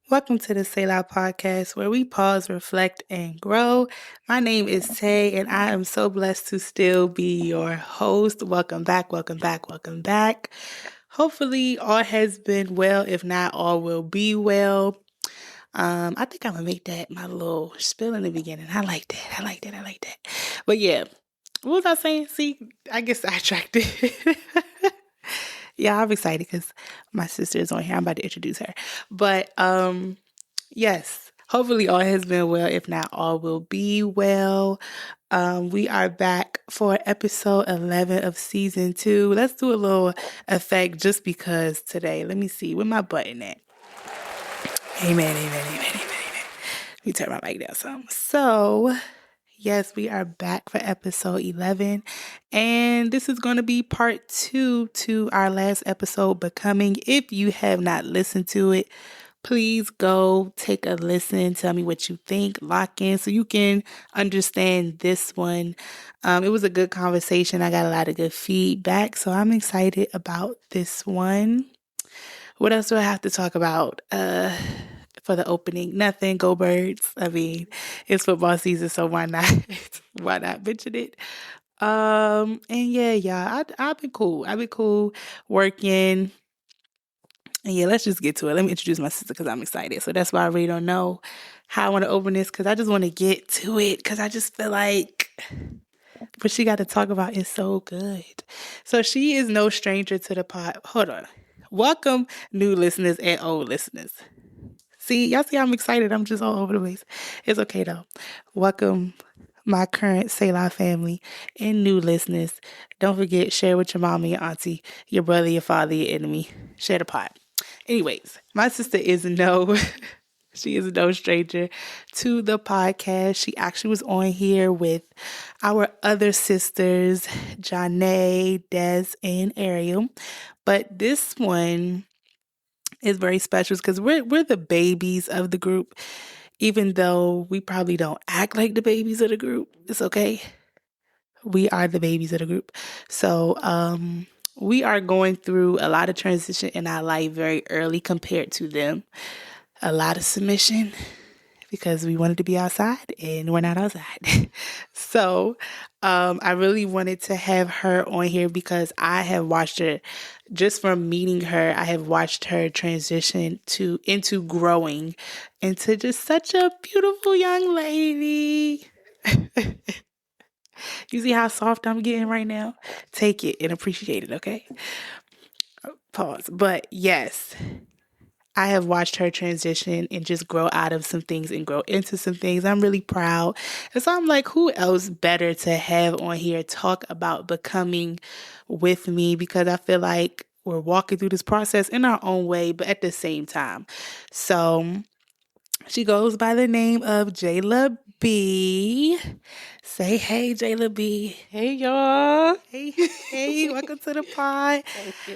Welcome to the Selah podcast where we pause, reflect, and grow. My name is Tay, and I am so blessed to still be your host. Welcome back, welcome back, welcome back. Hopefully, all has been well. If not, all will be well. I think I'm gonna make that my little spill in the beginning. I like that. I like that. I like that. But yeah, what was I saying? See, I get sidetracked. Yeah, I'm excited because my sister is on here. I'm about to introduce her. But yes, hopefully all has been well. If not, all will be well. We are back for episode 11 of season 2. Let's do a little effect just because today. Let me see where my button at. Amen, amen, amen, amen, amen. Let me turn my mic down some. So, yes, we are back for episode 11. And this is going to be part 2 to our last episode, Becoming. If you have not listened to it, please go take a listen. Tell me what you think. Lock in so you can understand this one. It was a good conversation. I got a lot of good feedback. So I'm excited about this one. What else do I have to talk about for the opening? Nothing. Go Birds. I mean, it's football season, so why not? Why not mention it? And yeah, I've been cool. I've been cool working. And yeah, let's just get to it. Let me introduce my sister because I'm excited. So that's why I really don't know how I want to open this because I just want to get to it because I just feel like what she got to talk about is so good. So she is no stranger to the pod. Hold on. Welcome, new listeners and old listeners. See, y'all see I'm excited. I'm just all over the place. It's okay though. Welcome, my current Selah family and new listeners. Don't forget, share with your mama, your auntie, your brother, your father, your enemy. Share the pot. Anyways, my sister is she is no stranger to the podcast. She actually was on here with our other sisters, Janae, Des, and Ariel. But this one is very special because we're the babies of the group. Even though we probably don't act like the babies of the group, it's okay. We are the babies of the group. So we are going through a lot of transition in our life very early compared to them. A lot of submission because we wanted to be outside and we're not outside. So I really wanted to have her on here because I have watched her just from meeting her. I have watched her transition into growing into just such a beautiful young lady. You see how soft I'm getting right now? Take it and appreciate it, okay? Pause. But yes, I have watched her transition and just grow out of some things and grow into some things. I'm really proud. And so I'm like, who else better to have on here talk about becoming with me? Because I feel like we're walking through this process in our own way, but at the same time. So she goes by the name of Jaila B. Say hey, Jaila B. Hey y'all. Hey, welcome to the pod.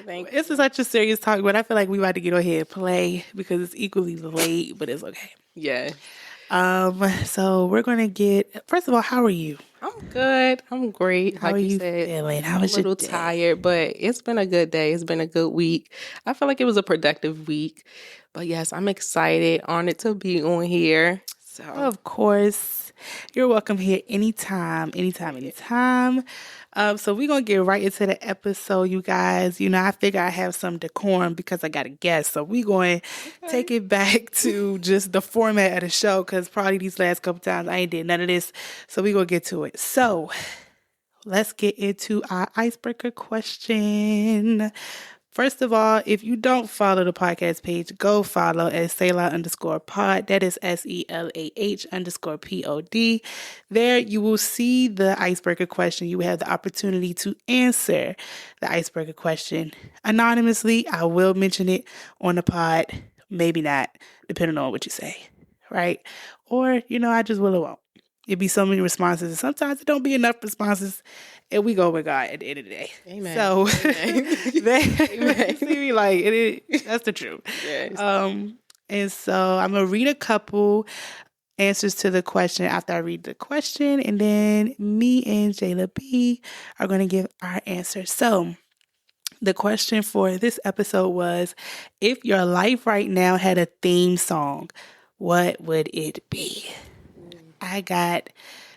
Thank you. This is such a serious talk, but I feel like we about to get on here and play because it's equally late, but it's okay. Yeah. So we're gonna get first of all, how are you? I'm good. I'm great. How are you feeling? How I'm a was your little day? tired, but it's been a good day. It's been a good week. I feel like it was a productive week. But yes, I'm excited, honored to be on here. So Of course. You're welcome here anytime. So we're going to get right into the episode, you guys. You know, I figure I have some decorum because I got a guest. So we're going to take it back to just the format of the show because probably these last couple times I ain't did none of this. So we're going to get to it. So let's get into our icebreaker question. First of all, if you don't follow the podcast page, go follow at Selah_pod. That is SELAH_POD. There you will see the icebreaker question. You have the opportunity to answer the icebreaker question anonymously. I will mention it on the pod. Maybe not, depending on what you say, right? Or, I just will or won't. It'd be so many responses, and sometimes it don't be enough responses, and we go with God at the end of the day. Amen. So, Amen. see me like that's the truth. Yes. And so I'm gonna read a couple answers to the question after I read the question, and then me and Jaila B are gonna give our answers. So, The question for this episode was, if your life right now had a theme song, what would it be? I got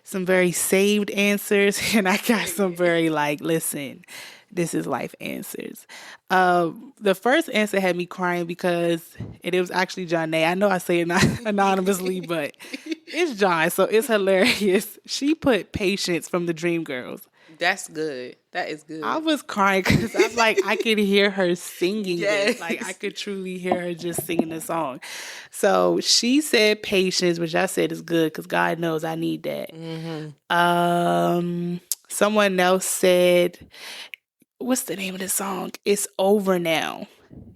some very saved answers and I got some very like, listen, this is life answers. The first answer had me crying because it was actually John Nay. I know I say it anonymously, but it's John, so it's hilarious. She put Patience from the Dreamgirls. That's good. That is I good. was crying because I'm like, I could hear her singing this. Like, I Yes. could truly hear her just singing the song. So she said patience, which I said is good because God knows I need that. Someone else said, what's the name of the song? It's Over Now.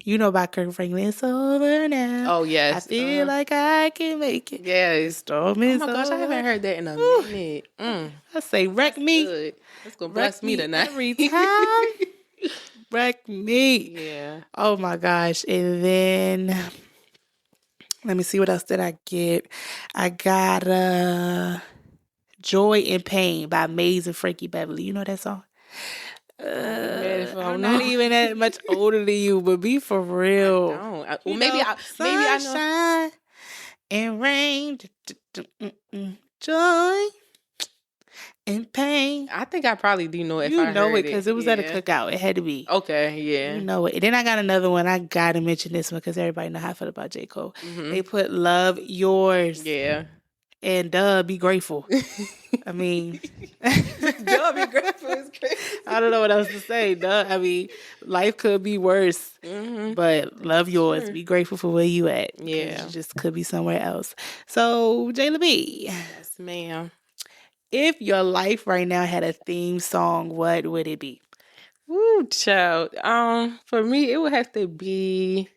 You know about Kirk Franklin. It's over now. Oh, I yes. feel like I can make it. The Yes. storm Oh is my gosh, I haven't over. heard that in a Whew. minute. I say, wreck me. Good. That's gonna Wreck bless me me tonight. every time. Wreck me. Yeah. Oh my gosh. And then let me see what else did I get. I got Joy and Pain by Maze and Frankie Beverly. You know that song? Man, if I don't I'm know. not even that much older than you, but be for real. No. Well, You maybe know, I know. sunshine and rain, joy and pain. I think I probably do know if You I know it heard because it. it was at a Yeah. cookout. It had to be. Okay. You Yeah. know it. And then I got another one. I gotta mention this one because everybody know how I feel about J. Cole. They put Love Yours Yeah. and Be Grateful. I mean, Y'all be grateful. It's crazy. I don't know what else to say. Duh. I mean, life could be worse, but love yours. Sure. Be grateful for where you at. 'Cause Yeah. you just could be somewhere else. So, Jaila B, Yes, ma'am. if your life right now had a theme song, what would it be? Woo, child. For me, it would have to be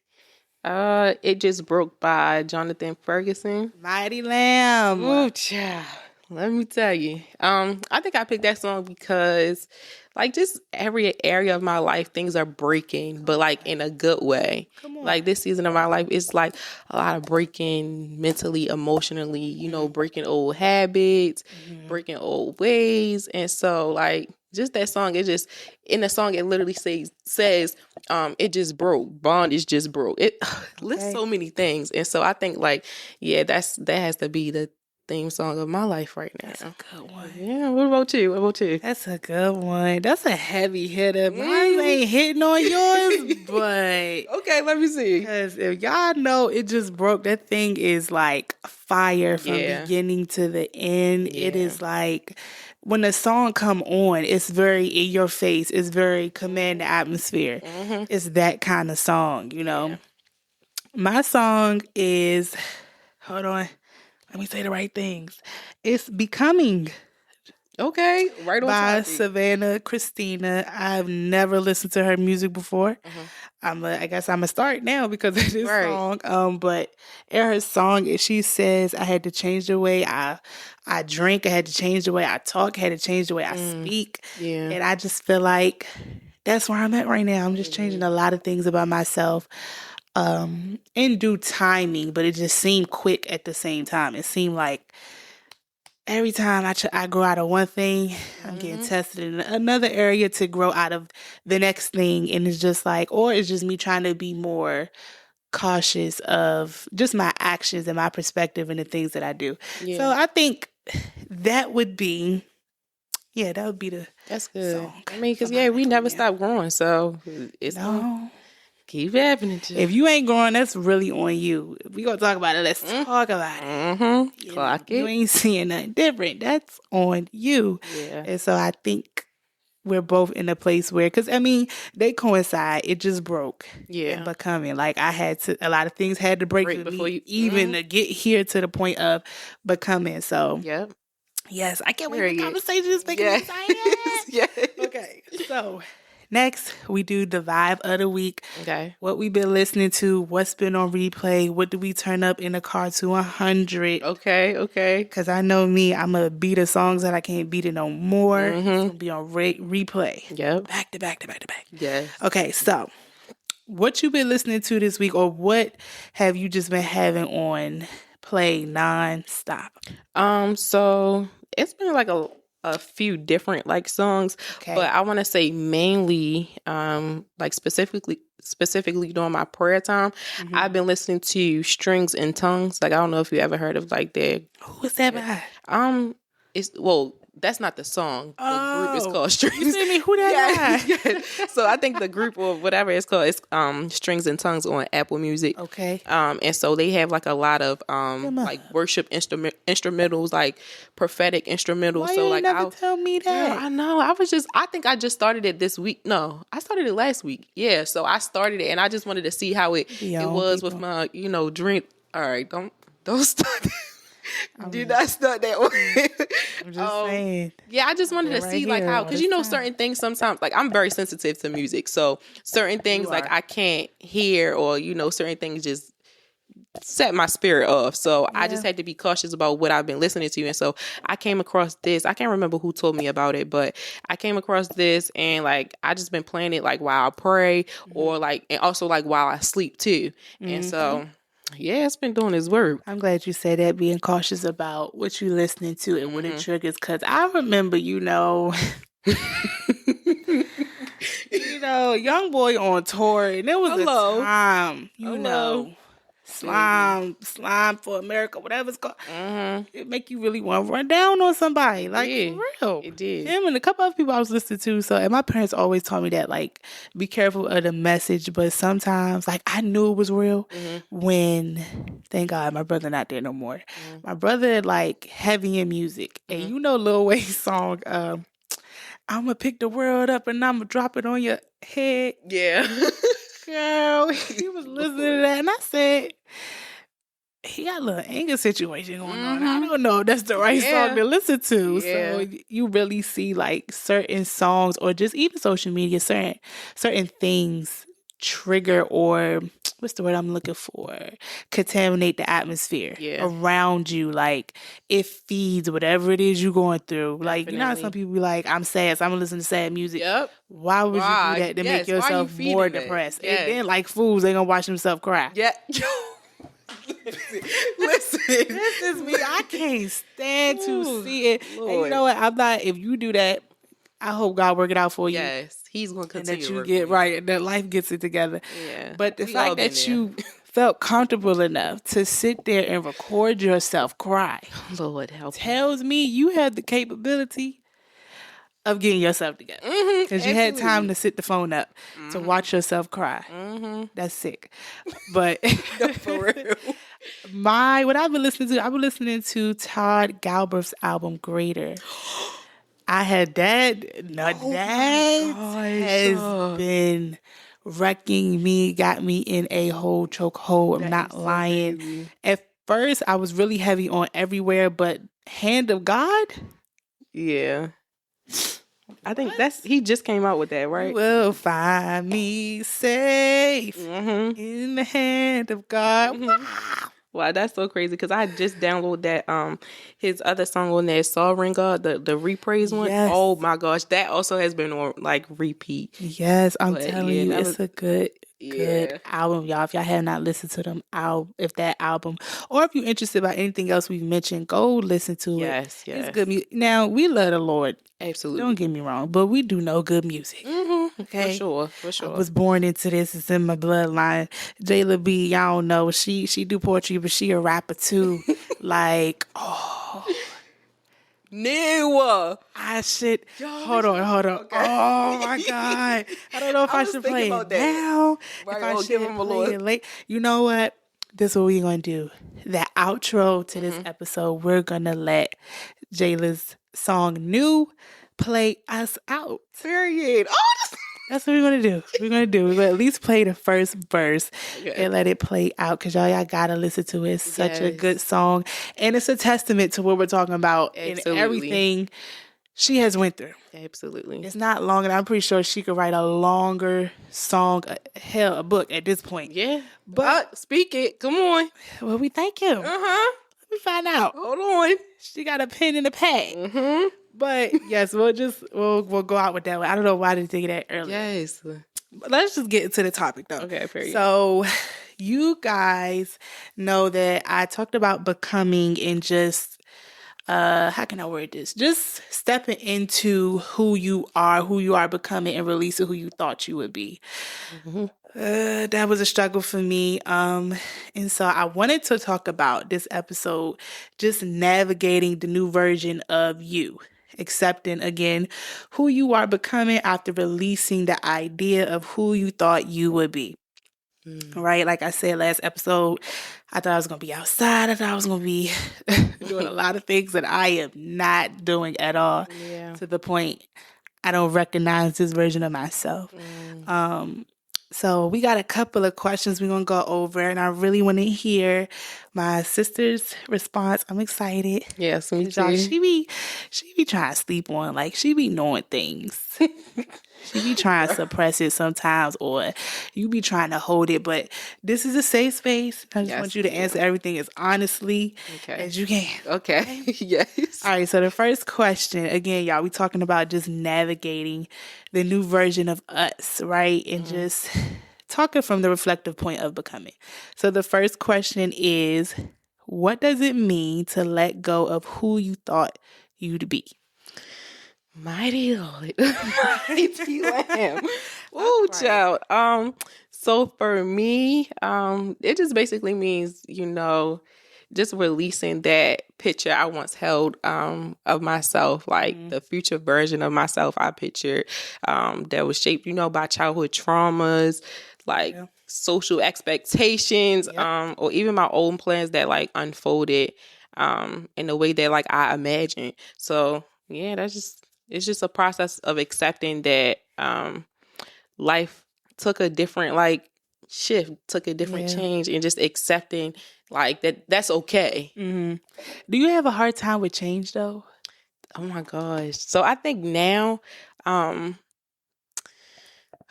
It Just Broke by Jonathan Ferguson. Mighty Lamb. Ooh, child. Let me tell you. I think I picked that song because like just every area of my life things are breaking, but like in a good way. Come on. Like this season of my life it's like a lot of breaking mentally, emotionally, breaking old habits, breaking old ways. And so like just that song, it just in the song it literally says it just broke. Bond is just broke. It lists so many things. And so I think like, yeah, that has to be the theme song of my life right now. That's a good one. Yeah, what about you? What about you? That's a good one. That's a heavy hitter. Mine ain't hitting on yours, but Okay, let me see. because if y'all know it just broke, that thing is like fire from Yeah. beginning to the end. It Yeah. is like when the song come on, it's very in your face. It's very command the atmosphere. It's that kind of song, you know. Yeah. My song is, hold on, let me say the right things. It's Becoming Okay, right on by topic. Savannah Christina. I've never listened to her music before. I guess I'm gonna start now because of this Right. song. But in her song, she says, "I had to change the way I drink. I had to change the way I talk. I had to change the way I speak." Yeah. And I just feel like that's where I'm at right now. I'm just changing a lot of things about myself in due timing, but it just seemed quick at the same time. It seemed like every time I grow out of one thing, I'm getting tested in another area to grow out of the next thing. And it's just like, or it's just me trying to be more cautious of just my actions and my perspective and the things that I do. Yeah. So I think that would be, that would be the That's good. song I mean, because for my we life never right now. stop growing, so it's gonna No. keep happening. If you ain't growing, that's really on you. If we gonna talk about it, let's talk about it. Clock You it. ain't seeing nothing different. That's on you. Yeah. And so I think we're both in a place where, because I mean, they coincide. It just broke. Yeah. And Becoming. Like a lot of things had to break Break for before me you- even to get here to the point of becoming. So Yep. yes, I can't wait for Period. the conversation. It's making me Yes. excited. Yes. Okay, so next we do the vibe of the week. Okay. What we've been listening to, what's been on replay, what do we turn up in the car to 100? Okay. Okay. Because I know me, I'm going to beat the songs that I can't beat it no more. It's going to be on replay. Yep. Back to back to back to back. Yes. Okay, so what you been listening to this week, or what have you just been having on play non-stop? So it's been like a few different like songs, Okay. but I want to say mainly like specifically during my prayer time, I've been listening to Strings and Tongues. Like I don't know if you ever heard of like their Who was that by? it's that's not the song. The group is Oh, called Strings. you see me? Who that yeah, by? yeah. So I think the group or whatever it's called is Strings and Tongues on Apple Music. Okay. And so they have like a lot of Emma. like worship instrumentals, like prophetic instrumentals. Why so you like ain't never tell me that? Girl, I know. I think I just started it this week. No, I started it last week. Yeah, so I started it and I just wanted to see how it was with my, drink. All right, don't start. Do not start that way. I'm just saying. Yeah, I just wanted to see like how, because certain things sometimes, like I'm very sensitive to music, so certain things like I can't hear or certain things just set my spirit off. So I just had to be cautious about what I've been listening to. And so I came across this. I can't remember who told me about it, but I came across this and like I just been playing it like while I pray or like, and also like while I sleep too. And so yeah, it's been doing its work. I'm glad you said that, being cautious about what you're listening to and what it triggers. Because I remember, young boy on tour, and there was a time, slime for America, whatever it's called. It make you really want to run down on somebody, like for real. It did. Him and a couple of people I was listening to. So, and my parents always taught me that, like, be careful of the message. But sometimes, like, I knew it was real when, thank God, my brother not there no more. My brother, like, heavy in music, and Lil Wayne's song, I'm gonna pick the world up and I'm gonna drop it on your head. Yeah. Girl, he was listening to that, and I said, he got a little anger situation going on. I don't know if that's the right song to listen to. Yeah. So you really see like certain songs or just even social media, certain things trigger or what's the word I'm looking for? Contaminate the atmosphere around you. Like it feeds whatever it is you're going through. Definitely. Like, you know how some people be like, I'm sad, so I'm gonna listen to sad music. Yep. Why would you do that to make yourself more depressed? Yes. And then like fools, they gonna watch themselves cry. Yeah. Listen. This is me. I can't stand to see it. Lord. And you know what? I'm not, if you do that, I hope God work it out for you. Yes, He's going to continue. And that you get right, and that life gets it together. Yeah. But the fact that you felt comfortable enough to sit there and record yourself cry, Lord help, tells me you have the capability of getting yourself together. Because you had time to sit the phone up to watch yourself cry. That's sick. But for real. What I've been listening to Todd Galberth's album Greater. I had that. Now that has been wrecking me, got me in a whole chokehold. I'm not lying. Crazy. At first, I was really heavy on Everywhere, but Hand of God? Yeah. I think he just came out with that, right? You will find me safe in the hand of God. Wow, that's so crazy because I just downloaded that his other song on there, Saw Ring God, the Repraise one. Yes. Oh my gosh, that also has been on like repeat. Yes, I'm telling you, it's a good album, y'all. If y'all have not listened to them, if that album, or if you're interested about anything else we've mentioned, go listen to it. Yes, it's good music. Now we love the Lord. Absolutely. Don't get me wrong, but we do know good music. Okay, for sure. I was born into this. It's in my bloodline. Jaila B, y'all don't know, she do poetry, but she a rapper too. Like, new. I should hold on. Okay. Oh my God, I don't know if I should play it now. If I should play it late. You know what? This is what we're gonna do. The outro to this episode, we're gonna let Jayla's song "New" play us out. Period. That's what we're gonna do. We're gonna at least play the first verse and let it play out, because y'all gotta listen to it. It's such a good song, and it's a testament to what we're talking about and everything she has went through. Absolutely. It's not long, and I'm pretty sure she could write a longer song, a book at this point. Yeah, but speak it. Come on. Well, we thank him. Let me find out. Hold on. She got a pen in the pad. But yes, we'll go out with that one. I don't know why I didn't think of that earlier. Yes. But let's just get into the topic though. Okay, period. So you guys know that I talked about becoming and just how can I word this? Just stepping into who you are becoming, and releasing who you thought you would be. Mm-hmm. That was a struggle for me. And so I wanted to talk about this episode, just navigating the new version of you, accepting again who you are becoming after releasing the idea of who you thought you would be. Right? Like I said last episode, I thought I was going to be outside. I thought I was going to be doing a lot of things that I am not doing at all, Yeah. to the point I don't recognize this version of myself. Um, so we got a couple of questions we're gonna go over, and I really want to hear my sister's response. I'm excited Yes, me because y'all, too. she be trying to sleep on, like she be knowing things. She be trying to suppress it sometimes, or you be trying to hold it. But this is a safe space. I just want Yes. you to answer everything as honestly Okay. as you can. Okay. Yes. All right, so the first question, again, y'all, we talking about just navigating the new version of us, right? And just talking from the reflective point of becoming. So the first question is, what does it mean to let go of who you thought you'd be? Mighty Lord. Mighty Lamb. Ooh, child. So for me, it just basically means, just releasing that picture I once held of myself, like the future version of myself I pictured, that was shaped, by childhood traumas, like Yeah. social expectations, Yep. or even my own plans that like unfolded in the way that like I imagined. So yeah, it's just a process of accepting that life took a different like shift, took a different Yeah. change, and just accepting like that's okay. Do you have a hard time with change though? Oh my gosh. So I think now, um,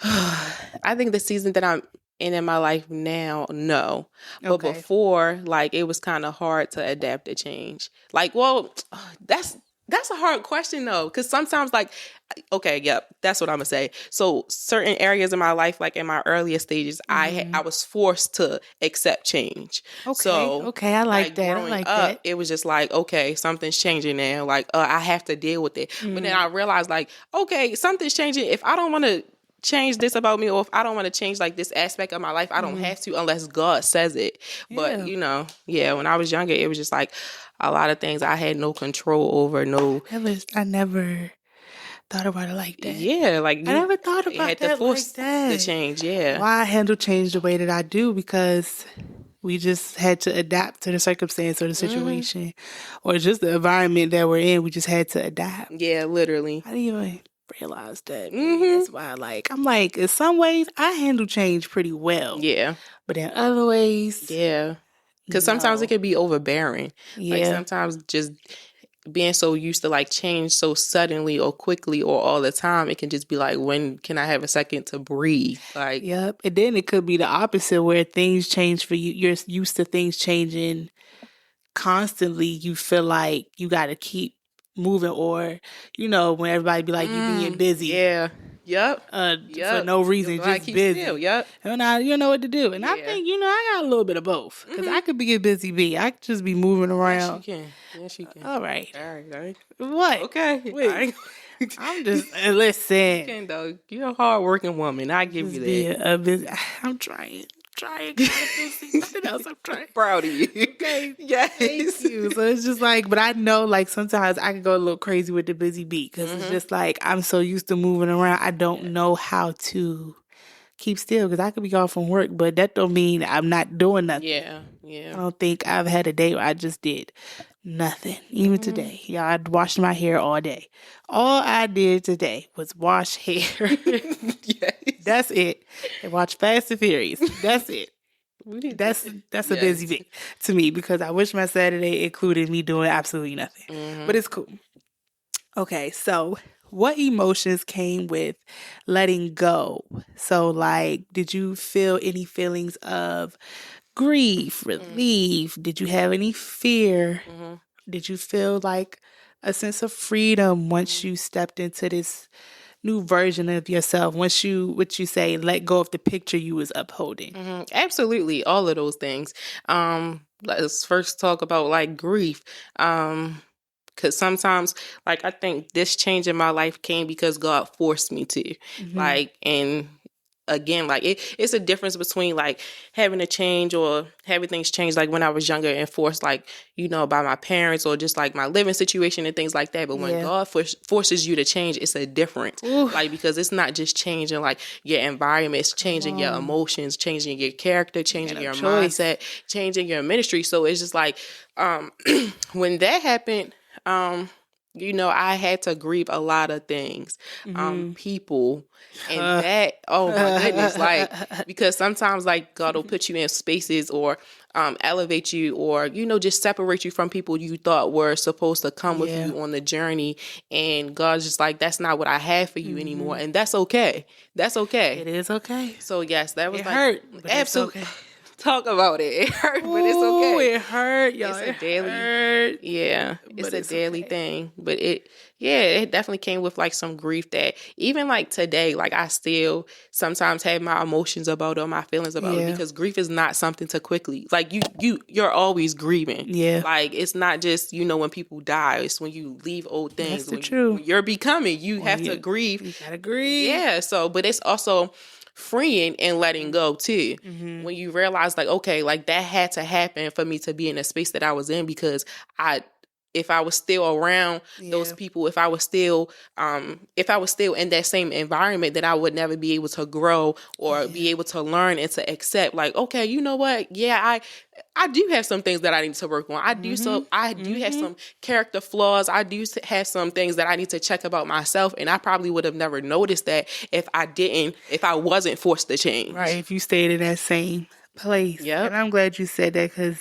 I think the season that I'm in my life now, no. But Okay. before, like it was kind of hard to adapt to change. Like, well, that's a hard question though, because sometimes like, okay, yep, that's what I'm gonna say. So certain areas in my life, like in my earlier stages, I was forced to accept change. Okay. So Okay, I like like that. I growing like up, that. it was just like, okay, something's changing now. Like I have to deal with it. But then I realized like, okay, something's changing. If I don't want to change this about me, or if I don't want to change like this aspect of my life, I don't have to unless God says it. But Yeah. yeah, when I was younger, it was just like a lot of things I had no control over. No, I never thought about it like that. yeah, like I you never thought about had to that like force the that. change. Yeah. Why I handle change the way that I do, because we just had to adapt to the circumstance or the situation or just the environment that we're in. We just had to adapt. Yeah, literally. I didn't even realize that, man. That's why I'm like, in some ways, I handle change pretty well. Yeah. But in other ways, Yeah. Because sometimes it no. can be overbearing. Like Yeah. sometimes just being so used to like change so suddenly or quickly or all the time, it can just be like, when can I have a second to breathe? Like, Yep. And then it could be the opposite where things change for you. You're used to things changing constantly. You feel like you got to keep moving, or, when everybody be like, you being busy. yeah. Yep. For no You reason, gotta just keep still. busy. Yep. And I, you know what to do. And I Yeah. think, I got a little bit of both, because I could be a busy bee. I could just be moving Yes, you around. can. Yes, you can. All right. All right. All right. What? Okay. Wait. I'm just, You listen. can though. You're a hardworking woman. I give you Just that. be a busy. I'm trying. Trying kind of busy. Nothing else. I'm trying. Proud of you. Okay. Yes. Thank you. So it's just like, but I know like sometimes I can go a little crazy with the busy beat, because it's just like I'm so used to moving around. I don't know how to keep still, because I could be off from work, but that don't mean I'm not doing nothing. Yeah. I Yeah. don't think I've had a day where I just did nothing. Even today. Y'all, I washed my hair all day. All I did today was wash hair. Yes. That's it. And watch Fast and Furious. That's it. We need That's to, a busy week to me, because I wish my Saturday included me doing absolutely nothing. But it's cool. Okay, so what emotions came with letting go? So, like, did you feel any feelings of grief, relief? Did you have any fear? Did you feel like a sense of freedom once you stepped into this new version of yourself? Once you, what you say, let go of the picture you was upholding? Absolutely, all of those things. Let's first talk about like grief. Because sometimes, like, I think this change in my life came because God forced me to. Like, and again, like, it's a difference between, like, having a change or having things change, like, when I was younger and forced, like, by my parents or just, like, my living situation and things like that. But when God forces you to change, it's a difference. Like, because it's not just changing, like, your environment, it's changing your emotions, changing your character, changing your mindset, changing your ministry. So it's just like, when that happened, I had to grieve a lot of things, people, and that, oh my goodness, like, because sometimes, like, God will put you in spaces or elevate you or, just separate you from people you thought were supposed to come with you on the journey. And God's just like, that's not what I have for you anymore. And that's okay. That's okay. It is okay. So yes, that was it like hurt, but absolutely. it's okay. Talk about it. It hurt, but it's okay. It hurt, y'all. It's a daily, hurt, yeah, it's a daily okay. thing. But it definitely came with like some grief that even like today, like I still sometimes have my emotions about it or my feelings about it, because grief is not something to quickly, like you're always grieving. Yeah. Like it's not just, when people die, it's when you leave old things. That's true. When you're becoming, you have to grieve. You gotta grieve. Yeah. So, but it's also freeing and letting go too. When you realize like, okay, like that had to happen for me to be in a space that I was in, because if I was still around those people, if I was still in that same environment, then I would never be able to grow or be able to learn and to accept like, okay, you know what? Yeah, I do have some things that I need to work on. I do have some character flaws. I do have some things that I need to check about myself. And I probably would have never noticed that if I wasn't forced to change. Right. If you stayed in that same place. Yep. And I'm glad you said that, because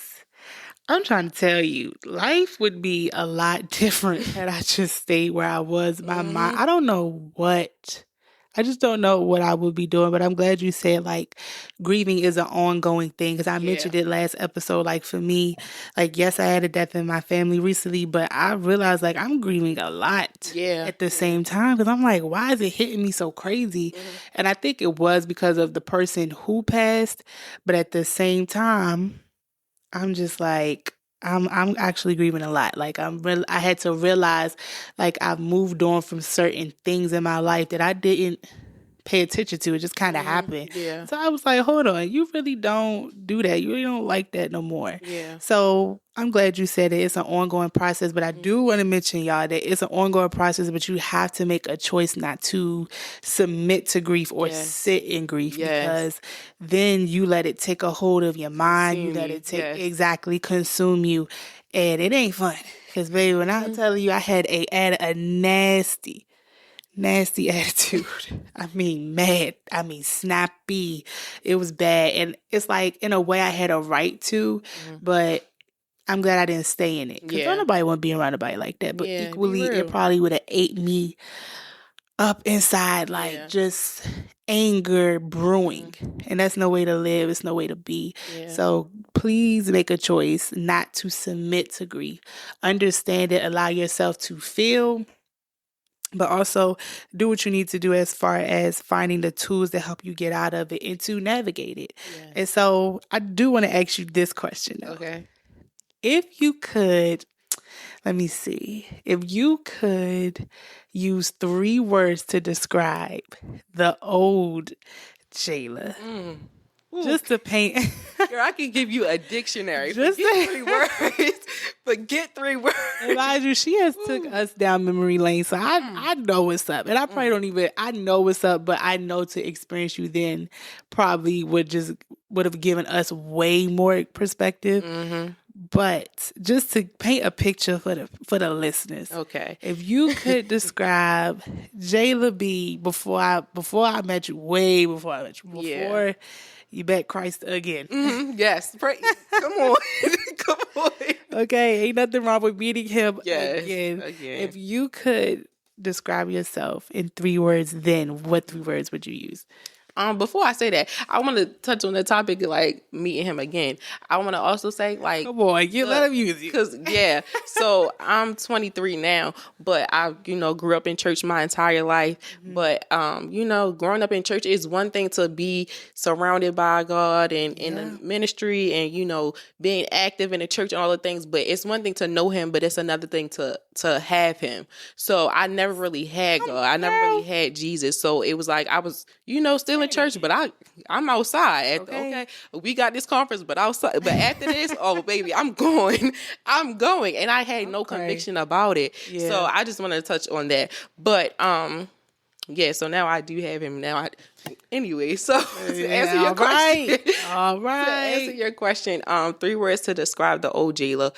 I'm trying to tell you, life would be a lot different had I just stayed where I was. My mind, I just don't know what I would be doing, but I'm glad you said like grieving is an ongoing thing, because I mentioned it last episode. Like for me, like, yes, I had a death in my family recently, but I realized like I'm grieving a lot at the same time, because I'm like, why is it hitting me so crazy? And I think it was because of the person who passed, but at the same time, I'm just like, I'm actually grieving a lot. Like I had to realize like I've moved on from certain things in my life that I didn't pay attention to. It just kind of happened. Yeah. So I was like, hold on, you really don't do that. You really don't like that no more. Yeah. So I'm glad you said it. It's an ongoing process, but I do want to mention, y'all, that it's an ongoing process, but you have to make a choice not to submit to grief or sit in grief, because then you let it take a hold of your mind. You let it consume you, and it ain't fun. Because baby, when I'm telling you, I had a nasty attitude. I mean, mad. I mean, snappy. It was bad. And it's like, in a way, I had a right to, but I'm glad I didn't stay in it. Because nobody want to be around nobody like that. But equally, it probably would have ate me up inside, like just anger brewing. And that's no way to live. It's no way to be. So please make a choice not to submit to grief. Understand it. Allow yourself to feel, but also do what you need to do as far as finding the tools that help you get out of it and to navigate it. And so I do want to ask you this question, though. Okay. If you could, let me see, if you could use 3 words to describe the old Jaila, just to paint. Girl, I can give you a dictionary. Forget 3 words. Forget 3 words. And mind you, she has took us down memory lane, so I know what's up. And I probably don't even, I know what's up, but I know to experience you then probably would have given us way more perspective. But just to paint a picture for the listeners. Okay. If you could describe Jaila B before I met you, way before I met you, before you met Christ again. Yes. Come on. Come on. Okay, ain't nothing wrong with meeting him again. If you could describe yourself in 3 words, then what 3 words would you use? Before I say that, I want to touch on the topic of like meeting him again. I want to also say like, Come on, you let him use you. because yeah, so I'm 23 now, but I grew up in church my entire life. But growing up in church is one thing to be surrounded by God and in the ministry and being active in the church and all the things. But it's one thing to know Him, but it's another thing to have Him. So I never really had God. I never really had Jesus. So it was like I was still in church, but I'm outside. Okay, we got this conference, but outside. But after this, oh baby, I'm going. I'm going, and I had no conviction about it. Yeah. So I just wanted to touch on that. But yeah. So now I do have him now. Anyway, so to answer your question, all right. To answer your question, 3 words to describe the old Jaila.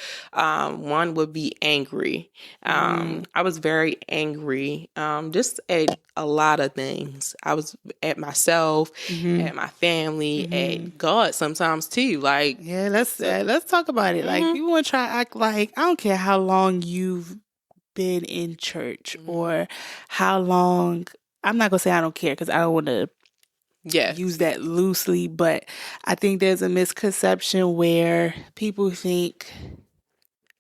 One would be angry. I was very angry, just at a lot of things. I was at myself, at my family, at God sometimes too. Like, yeah, let's talk about it. Like, people want to try to act like I don't care how long you've been in church or how long. I'm not gonna say I don't care because I don't want to use that loosely, but I think there's a misconception where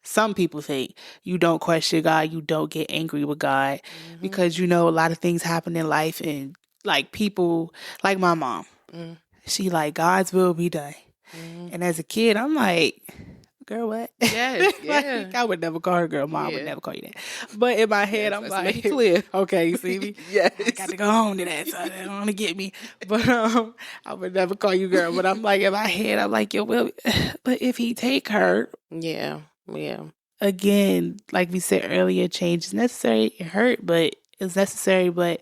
some people think you don't question God, you don't get angry with God because a lot of things happen in life and like people like my mom, she like God's will be done. And as a kid, I'm like, girl, what? Yes, yeah. Like, I would never call her girl. Mom would never call you that. But in my head, I'm like, make it clear. Okay, you see me? Yes. I got to go home to that, so they don't want to get me. But I would never call you girl. But I'm like, in my head, I'm like, yo, well, but if he take her, yeah. Again, like we said earlier, change is necessary. It hurt, but it's necessary. But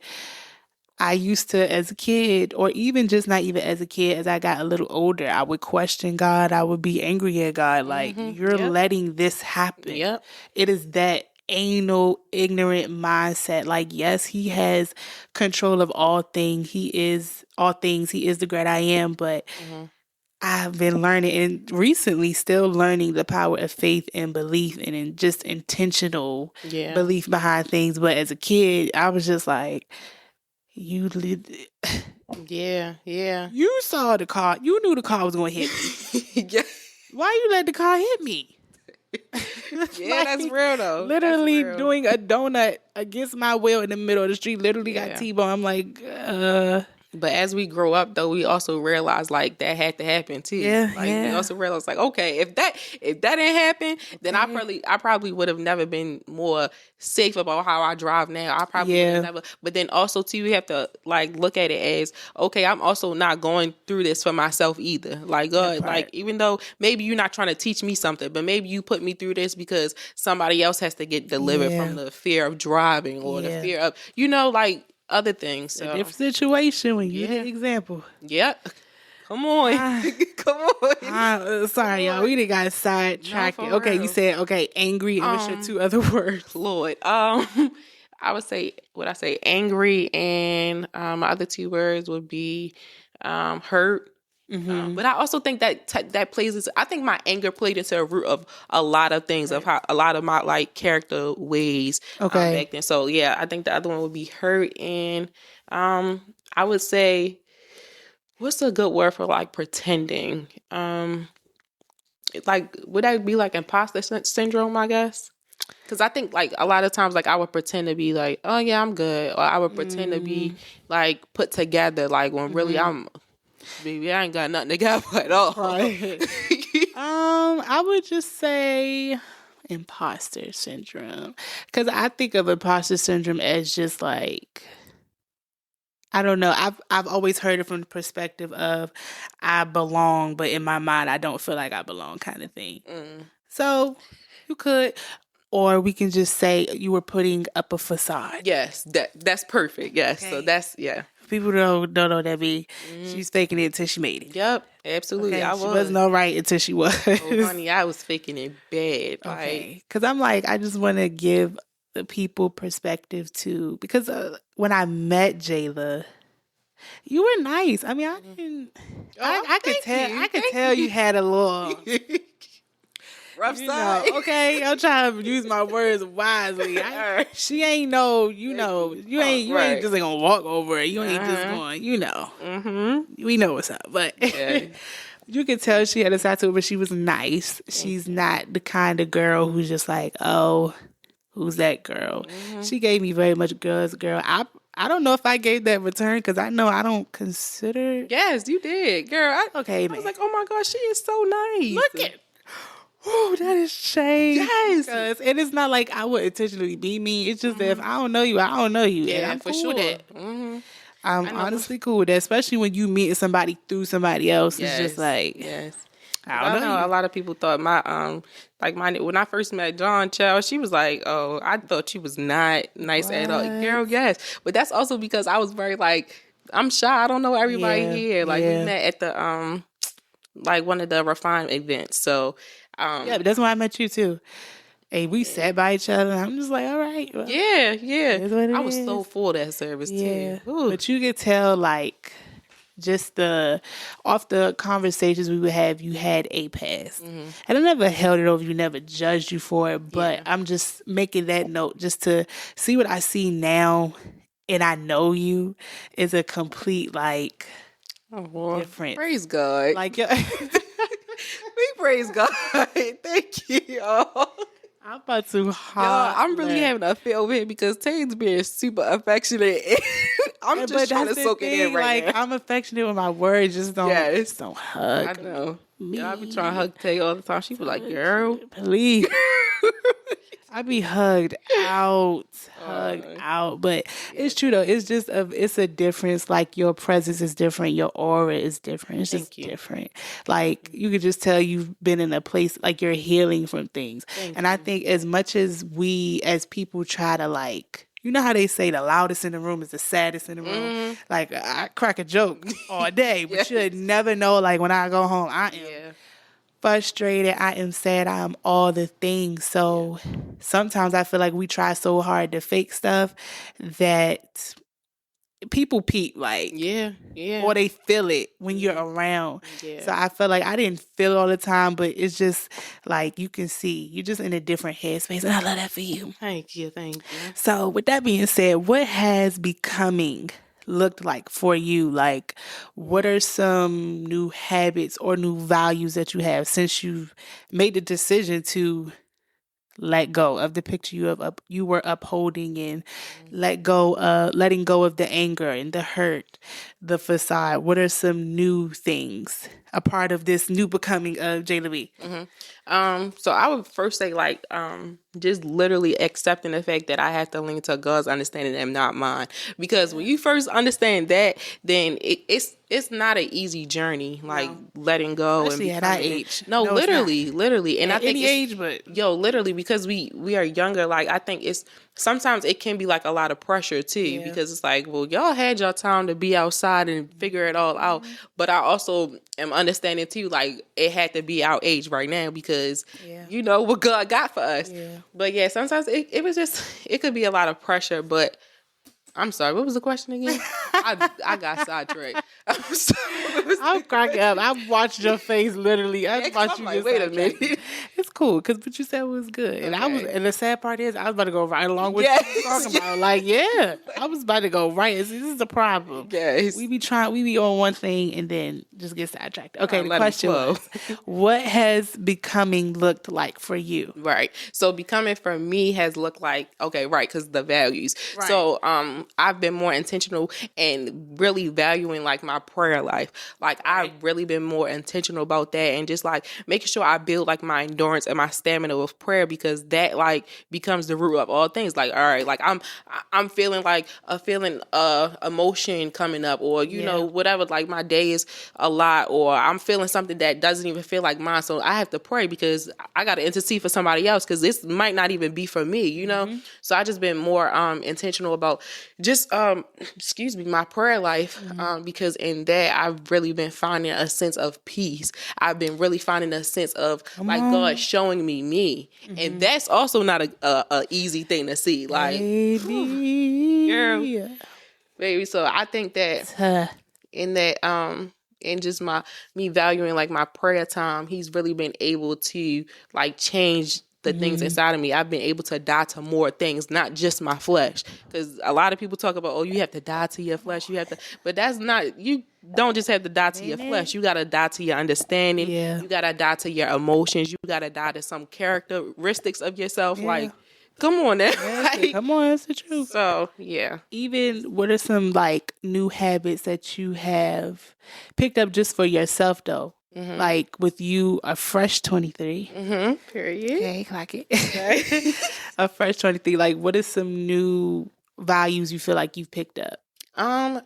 I used to, as a kid, or even just not even as a kid, as I got a little older, I would question God. I would be angry at God. Like, you're letting this happen. Yep. It is that anal, ignorant mindset. Like, yes, He has control of all things. He is all things. He is the great I am. But I've been learning and recently still learning the power of faith and belief and in just intentional belief behind things. But as a kid, I was just like, you saw the car. You knew the car was going to hit me. Yeah. Why you let the car hit me? That's real though. Literally doing a donut against my will in the middle of the street. Literally got T-bone. I'm like, But as we grow up, though, we also realize like that had to happen too. We also realize like, okay, if that didn't happen, then I probably would have never been more safe about how I drive now. I probably would have never. But then also too, we have to like look at it as, okay, I'm also not going through this for myself either. Like God, like even though maybe you're not trying to teach me something, but maybe you put me through this because somebody else has to get delivered from the fear of driving or the fear of like other things. So. A different situation when you the example. Yep. Come on. Come on. Sorry, y'all. We didn't got sidetracked. No, okay, real. You said, angry. And what's your 2 other words? Lord. I would say, angry, and my other 2 words would be hurt. But I also think that plays into, I think my anger played into a root of a lot of things, of how a lot of my like character ways back then. So yeah, I think the other one would be hurt, and I would say, what's a good word for like pretending? Like, would that be like imposter syndrome, I guess? Because I think like a lot of times like I would pretend to be like, oh yeah, I'm good, or I would pretend to be like put together, like when really baby, I ain't got nothing together at all. Right. I would just say imposter syndrome. Because I think of imposter syndrome as just like, I don't know. I've always heard it from the perspective of I belong, but in my mind, I don't feel like I belong kind of thing. So you could, or we can just say you were putting up a facade. Yes, that's perfect. Yes, so that's, People don't know what that means. She's faking it until she made it. Yep, absolutely. She wasn't all right until she was. Oh, honey, I was faking it bad. Okay, because I'm like, I just want to give the people perspective too. Because when I met Jaila, you were nice. I mean, I didn't. I could tell. I could tell you had a little. Rough You know, side. okay, I'm trying to use my words wisely. Alright. She ain't no, you ain't just gonna walk over it. You ain't just going, we know what's up. But Yeah. you could tell she had a tattoo, but she was nice. She's not the kind of girl who's just like, oh, who's that girl? She gave me very much girl's girl. I don't know if I gave that return because I know I don't consider. Yes, you did, girl. Okay, I man. was like, oh my gosh, she is so nice. Look at. Oh, that is shade. Yes. And it's not like I would intentionally be mean. It's just that if I don't know you, I don't know you. And Yeah, I'm for cool sure. with that. Mm-hmm. I'm honestly cool with that, especially when you meet somebody through somebody else. Yes. It's just like, yes. I don't know a you. lot of people thought when I first met John Child, she was like, oh, I thought she was not nice at all. What? Girl, yes. But that's also because I was very like, I'm shy. I don't know everybody Yeah, here. Like yeah. we met at the like one of the Refine events. So Yeah, but that's why I met you too. And we sat by each other. And I'm just like, all right. Well, yeah. is what it I was is. so full of that service Yeah. too. Ooh. But you could tell, like, just off the conversations we would have, you had a past. And I never held it over you, never judged you for it. But I'm just making that note just to see what I see now. And I know you is a complete, like, different. Praise God. Like, We praise God. Thank you, y'all. I'm about to Y'all, holler. I'm really having a fit over here because Tane's being super affectionate. I'm just trying to soak it in right like, now. I'm affectionate with my words. Just don't, Yes. don't hug. I know. Me. I be trying to hug Tay all the time. She be like, girl. Please. I be hugged out. But it's true though. It's just it's a difference. Like your presence is different. Your aura is different. It's just different. Like you could just tell you've been in a place like you're healing from things. I think as much as we as people try to like, you know how they say the loudest in the room is the saddest in the room? Like, I crack a joke all day, but you'd never know, like, when I go home, I am frustrated, I am sad, I am all the things. So sometimes I feel like we try so hard to fake stuff that people peep, like, or they feel it when you're around. So I feel like I didn't feel it all the time, but it's just like you can see you're just in a different headspace, and I love that for you. Thank you. So with that being said, what has becoming looked like for you? Like, what are some new habits or new values that you have since you've made the decision to let go of the picture you were upholding and letting go of the anger and the hurt, the facade? What are some new things a part of this new becoming of Jaila B? So I would first say like just literally accepting the fact that I have to lean to God's understanding and not mine. Because when you first understand that, then it's not an easy journey, like letting go. Especially and at our age. No, literally. And At I think any age, but literally, because we are younger, like I think it's sometimes it can be like a lot of pressure too, because it's like, well, y'all had your time to be outside and figure it all out. But I also am understanding too, like it had to be our age right now because you know what God got for us. But sometimes it was just, it could be a lot of pressure. But I'm sorry, what was the question again? I got sidetracked. I'm sorry. I'm cracking up. I watched your face literally. I watched you like, just wait a minute. It's cool because what you said was good, and and the sad part is I was about to go right along with what you talking about. Like, I was about to go right. This is the problem. Yes. We be on one thing and then just get sidetracked. Okay, the let 'em question flow. was, what has becoming looked like for you? Right. So becoming for me has looked like, because the values. Right. So I've been more intentional and really valuing like my prayer life. Like I've really been more intentional about that and just like making sure I build like my endurance and my stamina with prayer, because that like becomes the root of all things. Like, all right, like I'm feeling like emotion coming up, or you know, whatever, like my day is a lot, or I'm feeling something that doesn't even feel like mine. So I have to pray because I got to intercede for somebody else, because this might not even be for me, you know? So I just been more intentional about just my prayer life, because in that I've really been finding a sense of peace. I've been really finding a sense of God showing me, and that's also not a easy thing to see. Like, girl, baby. So I think that in that and just me valuing like my prayer time, he's really been able to like change the things inside of me. I've been able to die to more things, not just my flesh. Because a lot of people talk about, oh, you have to die to your flesh. You have to, but that's not, you don't just have to die to your flesh. You got to die to your understanding. Yeah. You got to die to your emotions. You got to die to some characteristics of yourself. Like, come on now. Like, Come on, that's the truth. so, yeah. Even what are some like new habits that you have picked up just for yourself though? Like with you, a fresh 23. Period. Okay, clock it. Okay. A fresh 23. Like, what is some new values you feel like you've picked up? I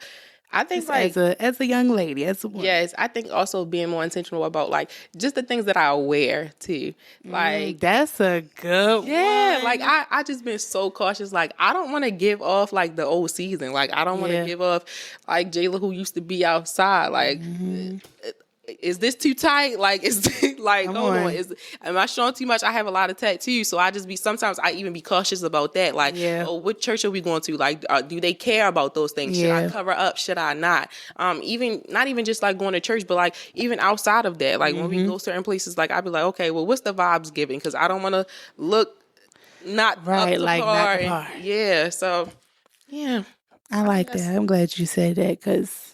think Just like as a young lady, as a woman. yes, I think also being more intentional about like just the things that I wear too. Like That's a good yeah, one. like I just been so cautious. Like I don't want to give off like the old season. Like I don't want to give off like Jaila who used to be outside. Like is this too tight? Like is like Come hold on. on. Am I showing too much? I have a lot of tattoos, so I just be sometimes I even be cautious about that. Like oh, what church are we going to? Like do they care about those things? Should I cover up? Should I not? Even not even just like going to church, but like even outside of that, like when we go certain places, like I'd be like, okay, well, what's the vibes giving? Because I don't want to look not right, up to like par. not the par. Yeah, so yeah, I like that. I'm glad you said that because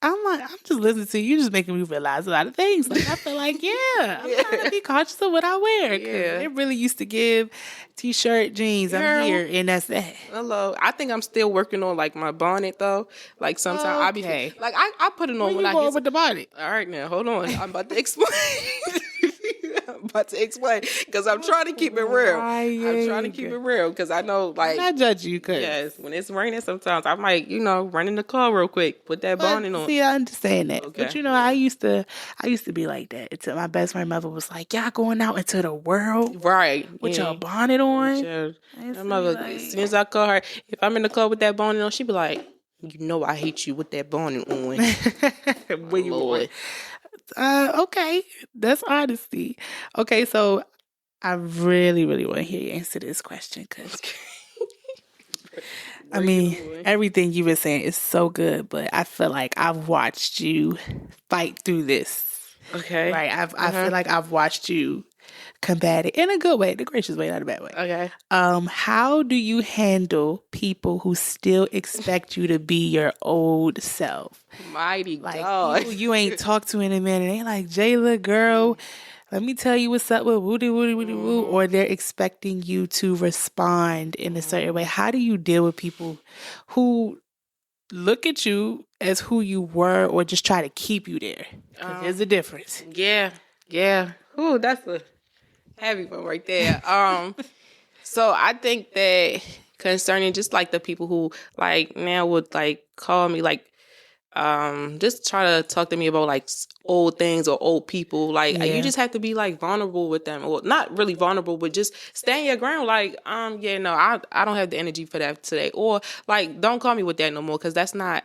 I'm just listening to you. You're just making me realize a lot of things. Like I feel like, I'm trying to be conscious of what I wear. Yeah. It really used to give t-shirt, jeans. Girl. I'm here, and that's that. Hello. I think I'm still working on like my bonnet though. Like sometimes I be like I put it on Where when you I going get with the bonnet? All right, now hold on. I'm about to explain. I'm about to explain because I'm trying to keep it real. I'm trying to keep it real because I know like I judge you, cause yes, when it's raining sometimes I might run in the car real quick, put that bonnet on. see, I understand that, Okay. but I used to be like that until my best friend mother was like, "Y'all going out into the world, right? with your bonnet on?" My mother, as soon as I call her, if I'm in the car with that bonnet on, she be like, "You know I hate you with that bonnet on." Where you Lord. okay, that's honesty. Okay, so I really, really want to hear you answer this question because I mean, everything you've been saying is so good, but I feel like I've watched you fight through this. Okay. Right. I feel like I've watched you combat it in a good way, the gracious way, not a bad way. Okay. How do you handle people who still expect you to be your old self? Mighty Like God. people you ain't talked to in a minute. They like, Jaila, girl, let me tell you what's up with woody woody woody woo. Or they're expecting you to respond in a certain way. How do you deal with people who look at you as who you were or just try to keep you there? There's a difference. Yeah. Ooh, that's a heavy one right there. So I think that concerning just like the people who like now would like call me like just try to talk to me about like old things or old people. Like you just have to be like vulnerable with them, or not really vulnerable, but just stand your ground. Like I don't have the energy for that today, or like don't call me with that no more, because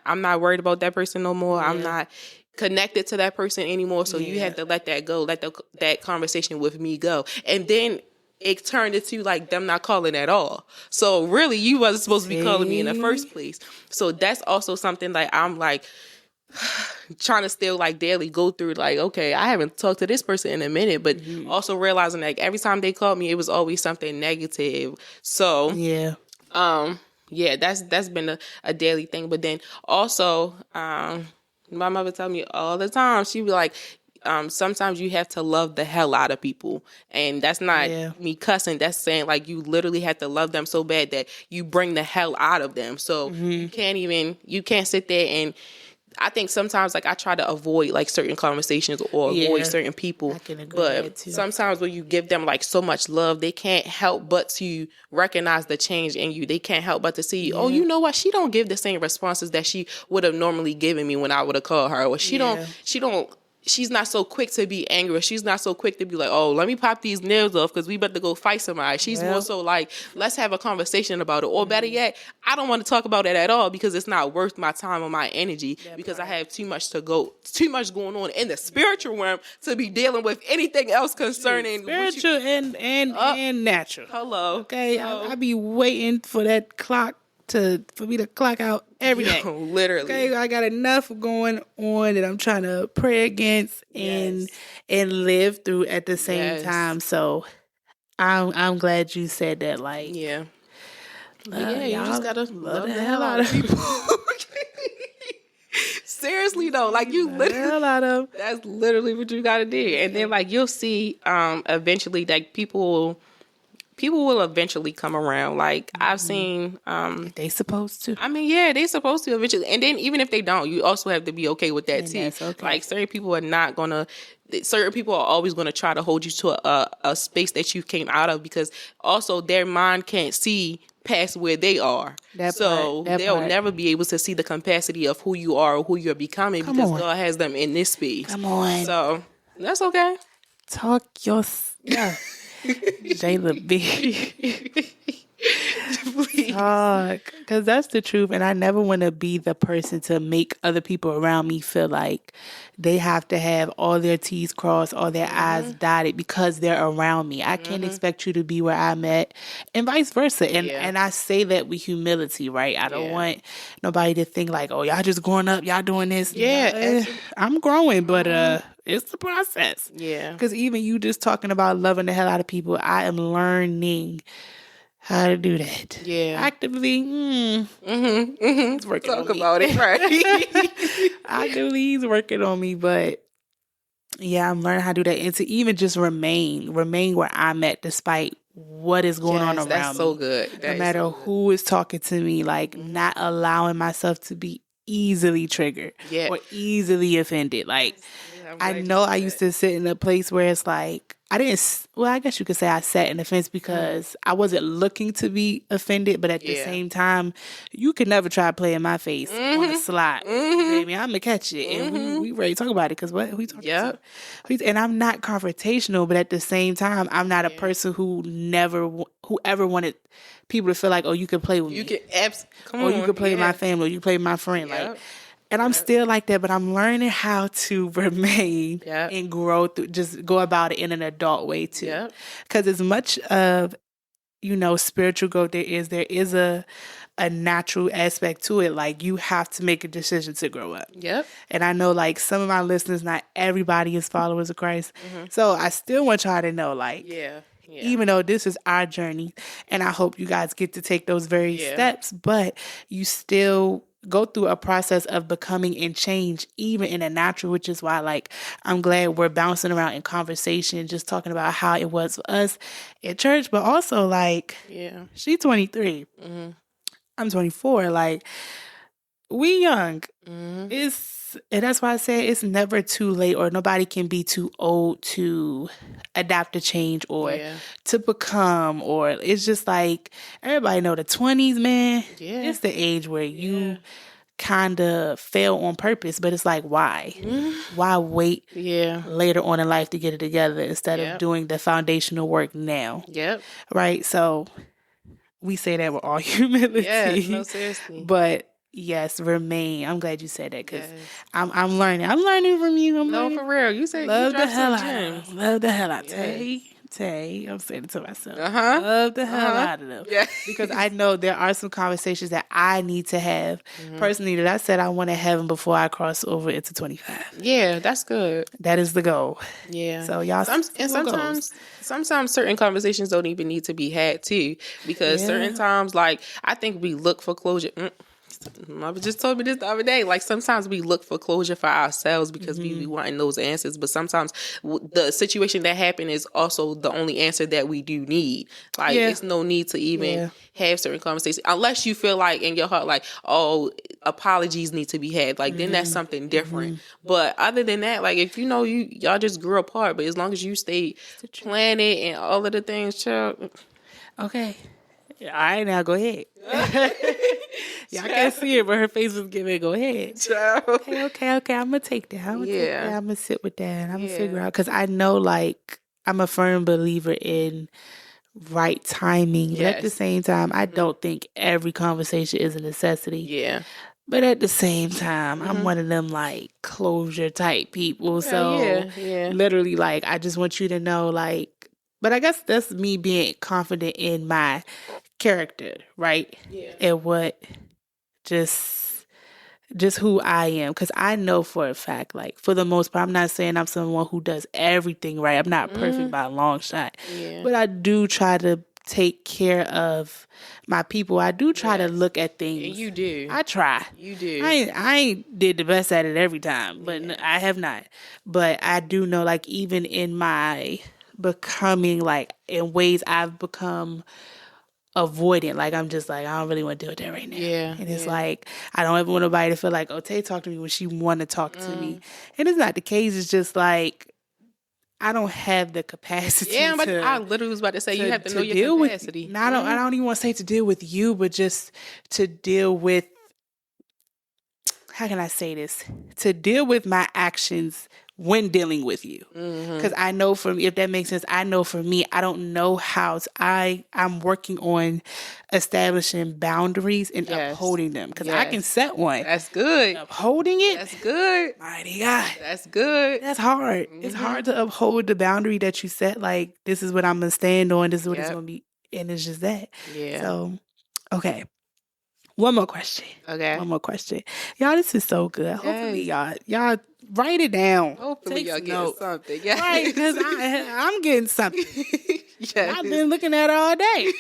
I'm not worried about that person no more. I'm not connected to that person anymore. So you have to let that go, let that conversation with me go, and then it turned into like them not calling at all. So really you wasn't supposed to be calling me in the first place. So that's also something like I'm like trying to still like daily go through, like, okay, I haven't talked to this person in a minute, but also realizing like every time they called me, it was always something negative. So that's been a daily thing. But then also, my mother tell me all the time, she be like, sometimes you have to love the hell out of people. And that's not me cussing. That's saying like you literally have to love them so bad that you bring the hell out of them. So you can't sit there and I think sometimes like I try to avoid like certain conversations or avoid certain people. I can agree but with that too. Sometimes when you give them like so much love, they can't help but to recognize the change in you. They can't help but to see, oh, you know what? She don't give the same responses that she would have normally given me when I would have called her. Or she's not so quick to be angry. She's not so quick to be like, oh, let me pop these nails off because we about to go fight somebody. She's more so like, let's have a conversation about it. Or better yet, I don't want to talk about it at all because it's not worth my time or my energy because I have too much going on in the spiritual realm to be dealing with anything else concerning spiritual and natural. Hello. Okay, I be waiting for that clock for me to clock out every day. Literally. Okay, I got enough going on that I'm trying to pray against and live through at the same time. So I'm glad you said that. Like, yeah. But yeah, you just gotta love the hell out of people. Seriously though, like you literally, that's literally what you gotta do. And then like you'll see, eventually, like people will eventually come around. Like I've seen, They supposed to. I mean, yeah, they're supposed to eventually. And then even if they don't, you also have to be okay with that too. That's okay. Like certain people are not gonna. Certain people are always going to try to hold you to a space that you came out of, because also their mind can't see past where they are. They'll never be able to see the capacity of who you are or who you're becoming, because God has them in this space. Come on. So that's okay. Talk your Jaila B. Please. Talk. Because that's the truth. And I never want to be the person to make other people around me feel like they have to have all their T's crossed, all their I's dotted because they're around me. I can't expect you to be where I'm at, and vice versa. And I say that with humility, right? I don't want nobody to think like, oh, y'all just growing up, y'all doing this. Yeah. I'm growing, but it's the process. Yeah. Because even you just talking about loving the hell out of people, I am learning how to do that. Yeah. Actively, he's working Talk on me. about it, right? Actively, he's working on me, but yeah, I'm learning how to do that. And to even just remain where I'm at despite what is going on around that's so me. good. No matter who is talking to me, like not allowing myself to be easily triggered or easily offended. Like, I know I used to sit in a place where it's like, I guess you could say I sat in the fence because I wasn't looking to be offended, but at the same time, you could never try to play in my face on the slide. Baby, I'm going to catch it. And we ready to talk about it because what? Who you talking to? And I'm not confrontational, but at the same time, I'm not a person who ever wanted people to feel like, oh, you can play with me. You can you can play with my family, or you play with my friend. Like, and I'm still like that, but I'm learning how to remain and grow through, just go about it in an adult way too. Because as much of, spiritual growth there is a natural aspect to it. Like, you have to make a decision to grow up. And I know, like, some of my listeners, not everybody is followers of Christ. So I still want y'all to know, like, even though this is our journey, and I hope you guys get to take those very steps, but you still go through a process of becoming and change, even in a natural, which is why, like, I'm glad we're bouncing around in conversation, just talking about how it was for us at church, but also, like, she's 23. I'm 24. Like, we young. And that's why I say it's never too late, or nobody can be too old to adapt to change or to become, or it's just like, everybody know the 20s, man. It's the age where you kind of fail on purpose, but it's like, why? Why wait later on in life to get it together instead of doing the foundational work now? Right? So we say that with all humility. No, seriously. But yes, remain. I'm glad you said that, because I'm learning. I'm learning from you. For real. You say love you the hell out gems. of them. Love the hell out of them. Tay, I'm saying it to myself. Love the hell out of them. Because I know there are some conversations that I need to have personally, that I said I want to have them before I cross over into 25. Yeah, that's good. That is the goal. Yeah. So y'all, sometimes certain conversations don't even need to be had too, because certain times, like, I think we look for closure. Mama just told me this the other day. Like, sometimes we look for closure for ourselves because we be wanting those answers. But sometimes the situation that happened is also the only answer that we do need. Like, it's no need to even have certain conversations unless you feel like in your heart, like, oh, apologies need to be had. Like, then that's something different. But other than that, like, if y'all just grew apart, but as long as you stay planted and all of the things, child. Okay. All right, now go ahead. Y'all can't see it, but her face was giving. Go ahead. Okay. I'm gonna take that. I'm gonna sit with that. I'm gonna figure out, because I know, like, I'm a firm believer in right timing, but at the same time, I don't think every conversation is a necessity. But at the same time, I'm one of them, like, closure type people. So literally, like, I just want you to know, like, but I guess that's me being confident in my character, right? Yeah. And what just who I am. Because I know for a fact, like for the most part, I'm not saying I'm someone who does everything right. I'm not perfect by a long shot. Yeah. But I do try to take care of my people. I do try to Yes. look at And things. you do. I try. You do. I ain't did the best at it every time, but I have not. But I do know, like, even in my becoming, like, in ways I've become avoidant. Like, I'm just like, I don't really want to deal with that right now. Yeah. And it's like, I don't ever want nobody to feel like, oh, Tay talked to me when she want to talk to me. And it's not the case. It's just like, I don't have the capacity Yeah, but to, I literally was about to say you have to know your deal capacity. with. No, I don't even want to say to deal with you, but just to deal with. How can I say this? To deal with my actions when dealing with you, because I know for me, if that makes sense, I know for me, I don't know how to, I'm working on establishing boundaries and upholding them, because I can set one. That's good. Upholding it, That's good. mighty God, That's good. that's hard. It's hard to uphold the boundary that you set. Like, this is what I'm gonna stand on. This is what it's gonna be, and it's just that. Yeah. So, okay. One more question. Okay. One more question. Y'all, this is so good. Hopefully, y'all write it down. Hopefully Take y'all some get notes. something. Yeah. Right, because I'm getting something. Yes. I've been looking at it all day.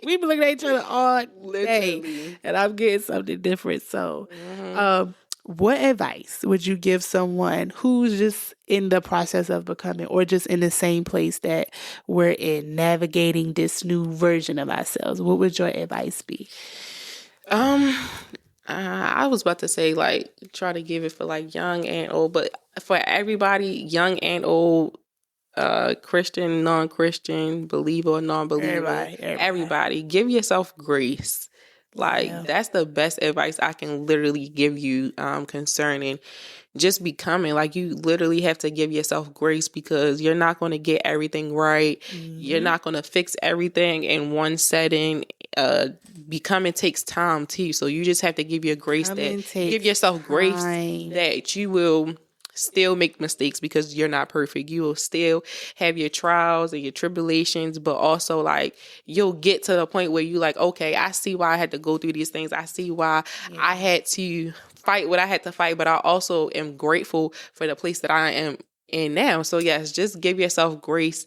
We've been looking at each other all day. Literally. And I'm getting something different. So, what advice would you give someone who's just in the process of becoming, or just in the same place that we're in, navigating this new version of ourselves? What would your advice be? I was about to say, like, try to give it for like young and old, but for everybody, young and old, Christian, non-Christian, believer or non-believer, everybody, give yourself grace. Like, that's the best advice I can literally give you, concerning just becoming. Like, you literally have to give yourself grace, because you're not going to get everything right. You're not going to fix everything in one setting. Becoming takes time too. So you just have to give give yourself grace that you will still make mistakes, because you're not perfect. You will still have your trials and your tribulations, but also, like, you'll get to the point where you like, okay, I see why I had to go through these things. I see why I had to fight what I had to fight, but I also am grateful for the place that I am in now. So yes, just give yourself grace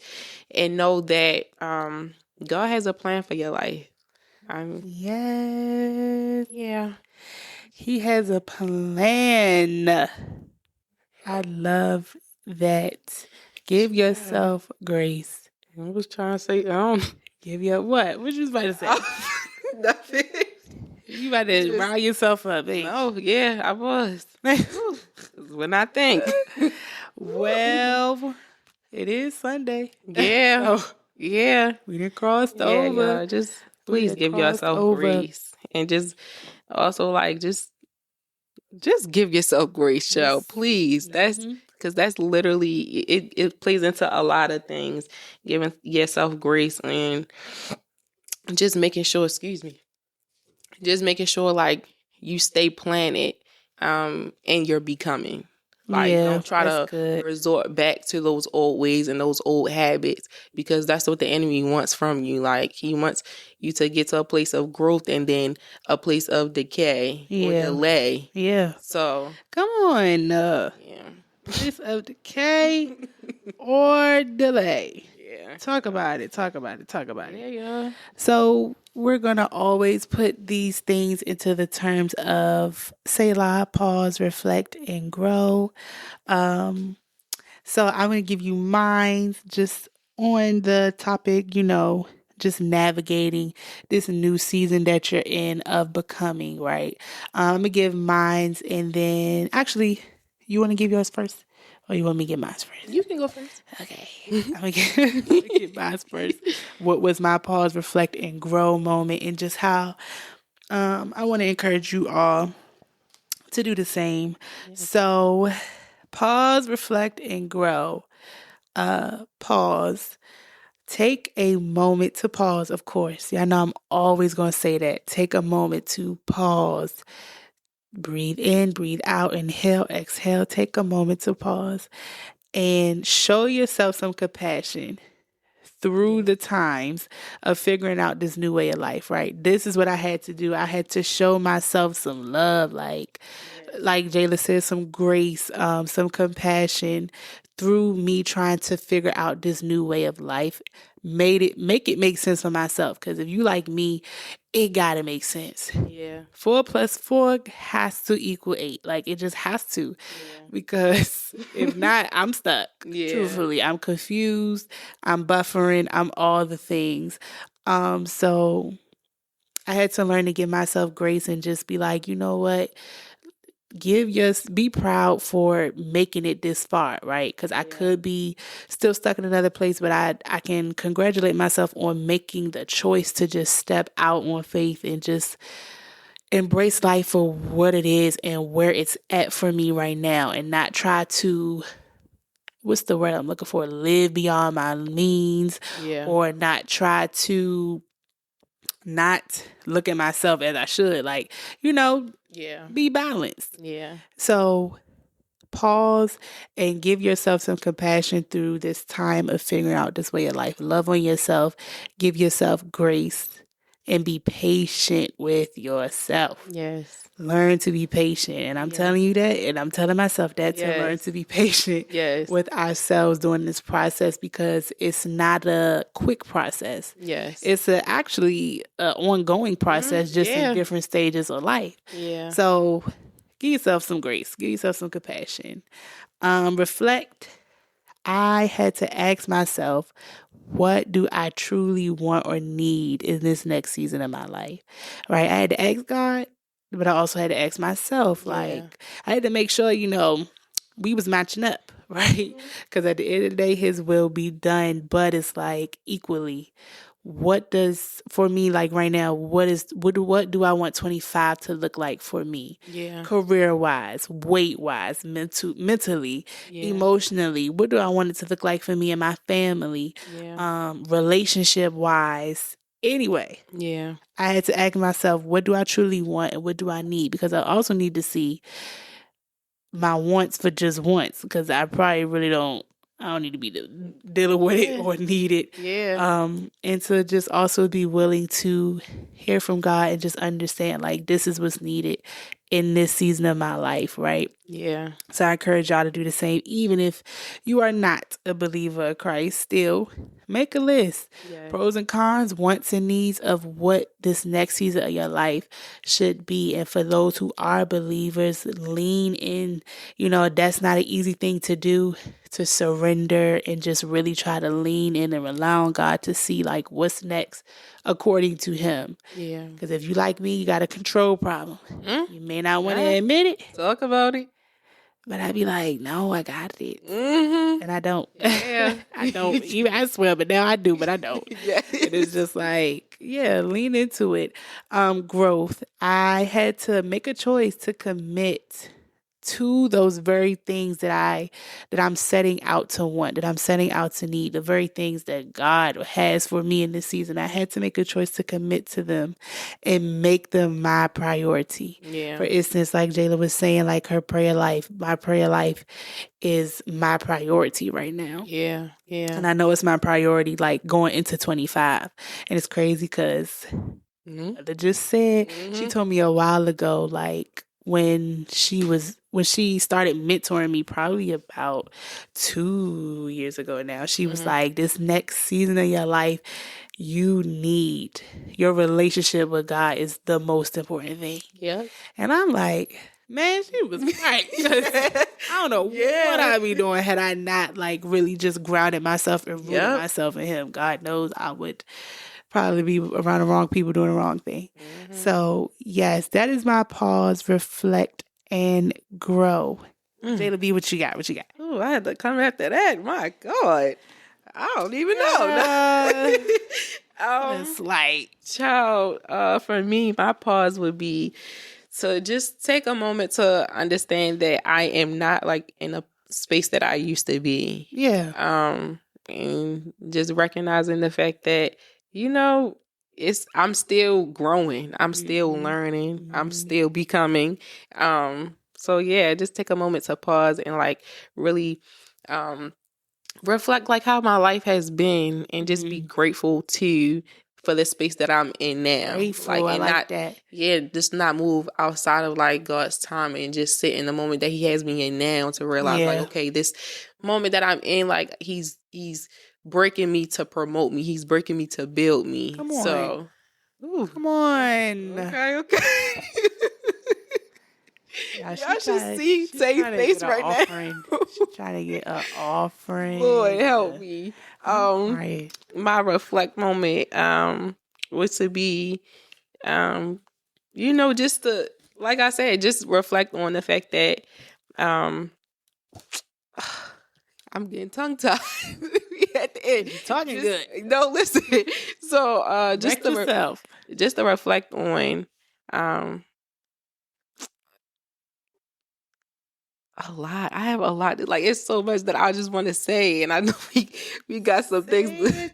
and know that God has a plan for your life. Yes. Yeah. He has a plan. I love that. Give yourself grace. I was trying to say, Give your what? What you about to say? nothing. You about to rile yourself up, eh? Oh, yeah, I was. When I think. Well, it is Sunday. Yeah. So, yeah. we didn't cross over. Y'all, just please give yourself grace. And just also, like, just give yourself grace, child. Please. That's because that's literally it plays into a lot of things. Giving yourself grace and just making sure, just making sure, like, you stay planted in your becoming. Like, don't try to resort back to those old ways and those old habits, because that's what the enemy wants from you. Like, he wants you to get to a place of growth and then a place of decay or delay. Yeah. So come on. Place of decay or delay. Yeah. Talk about it. Yeah. So we're going to always put these things into the terms of Selah, pause, reflect, and grow. So I'm going to give you mine just on the topic, just navigating this new season that you're in of becoming, right? I'm going to give mine, and then actually, you want to give yours first? Or you want me to get mine first? You can go first. Okay. I'm going to get mine first. What was my pause, reflect, and grow moment, and just how I want to encourage you all to do the same. So, pause, reflect, and grow. Pause. Take a moment to pause, of course. Y'all know I'm always going to say that. Take a moment to pause. Breathe in, breathe out, inhale, exhale. Take a moment to pause and show yourself some compassion. through the times of figuring out this new way of life, right? This is what I had to do. I had to show myself some love, like Jayla said, some grace, some compassion through me trying to figure out this new way of life. Make it make sense for myself. Because if you like me, it gotta make sense. Yeah. 4 plus 4 has to equal 8. Like it just has to. Because if not, I'm stuck. Yeah. Truthfully, I'm confused. I'm buffering. I'm all the things. So I had to learn to give myself grace and just be like, you know what? Be proud for making it this far, right? Because I could be still stuck in another place, but I can congratulate myself on making the choice to just step out on faith and just embrace life for what it is and where it's at for me right now, and not try to, what's the word I'm looking for, live beyond my means, or not try to not look at myself as I should, like, be balanced. Yeah. So pause and give yourself some compassion through this time of figuring out this way of life. Love on yourself, give yourself grace, and be patient with yourself. Yes. Learn to be patient. And I'm telling you that, and I'm telling myself that, to learn to be patient with ourselves during this process, because it's not a quick process. Yes. It's actually an ongoing process, just in different stages of life. Yeah. So give yourself some grace. Give yourself some compassion. Reflect. I had to ask myself, what do I truly want or need in this next season of my life? Right? I had to ask God, but I also had to ask myself. Like, I had to make sure, we was matching up, right? Because at the end of the day, His will be done. But it's like equally, what does, for me, like right now, what do I want 25 to look like for me? Career wise, weight wise, mentally, emotionally, what do I want it to look like for me and my family? Relationship wise. Anyway, I had to ask myself, what do I truly want and what do I need? Because I also need to see my wants for just once, because I probably really don't. I don't need to be dealing with it or need it. And to just also be willing to hear from God and just understand, like, this is what's needed in this season of my life, right? Yeah. So I encourage y'all to do the same. Even if you are not a believer of Christ, still make a list. Pros and cons, wants and needs of what this next season of your life should be. And for those who are believers, lean in. That's not an easy thing to do, to surrender and just really try to lean in and rely on God to see, like, what's next according to Him. Because if you like me, you got a control problem. You may not want to admit it. Talk about it. But I'd be like, no, I got it. And I don't. I don't. Even I swear, but now I do, but I don't. It is just like, lean into it. Growth. I had to make a choice to commit to those very things that I'm setting out to want, that I'm setting out to need, the very things that God has for me in this season. I had to make a choice to commit to them and make them my priority. For instance, like Jaila was saying, like her prayer life, my prayer life is my priority right now. And I know it's my priority, like going into 25. And it's crazy because I just said, she told me a while ago, like, when she started mentoring me, probably about 2 years ago now, she was like, this next season of your life, your relationship with God is the most important thing. And I'm like, man, she was right. I don't know what I'd be doing had I not, like, really just grounded myself and rooted myself in Him. God knows I would probably be around the wrong people doing the wrong thing. So, yes, that is my pause, reflect, and grow. Jaila B, what you got? Oh, I had to come after that. My God. I don't even know. It's like, child, for me, my pause would be to just take a moment to understand that I am not, like, in a space that I used to be. And just recognizing the fact that, I'm still growing. I'm still learning. I'm still becoming. So just take a moment to pause and, like, really reflect like how my life has been and just be grateful for the space that I'm in now. Grateful, I and like not that. just not move outside of like God's time and just sit in the moment that He has me in now to realize like, Yeah. okay, this moment that I'm in, like He's breaking me to promote me. He's breaking me to build me. Come on. So Come on. okay. Y'all should see Tay's face right now. She trying to get an offering. Lord help me. Right. My reflect moment was to be just to, like I said, just reflect on the fact that I'm getting tongue tied at the end. You're talking good. No, listen. So just yourself. Just to reflect on a lot. I have a lot. Like it's so much that I just want to say, and I know we got some things.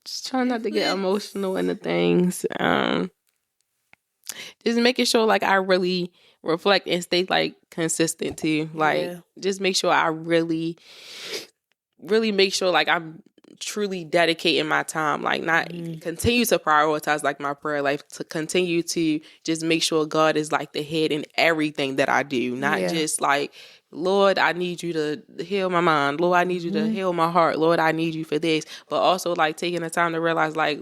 Just trying not to get emotional into things. Just making sure like I really reflect and stay like consistent too. Like just make sure I really, really make sure like I'm truly dedicating my time, like not continue to prioritize like my prayer life, to continue to just make sure God is like the head in everything that I do, not just like, Lord, I need you to heal my mind. Lord, I need you to heal my heart. Lord, I need you for this. But also like taking the time to realize like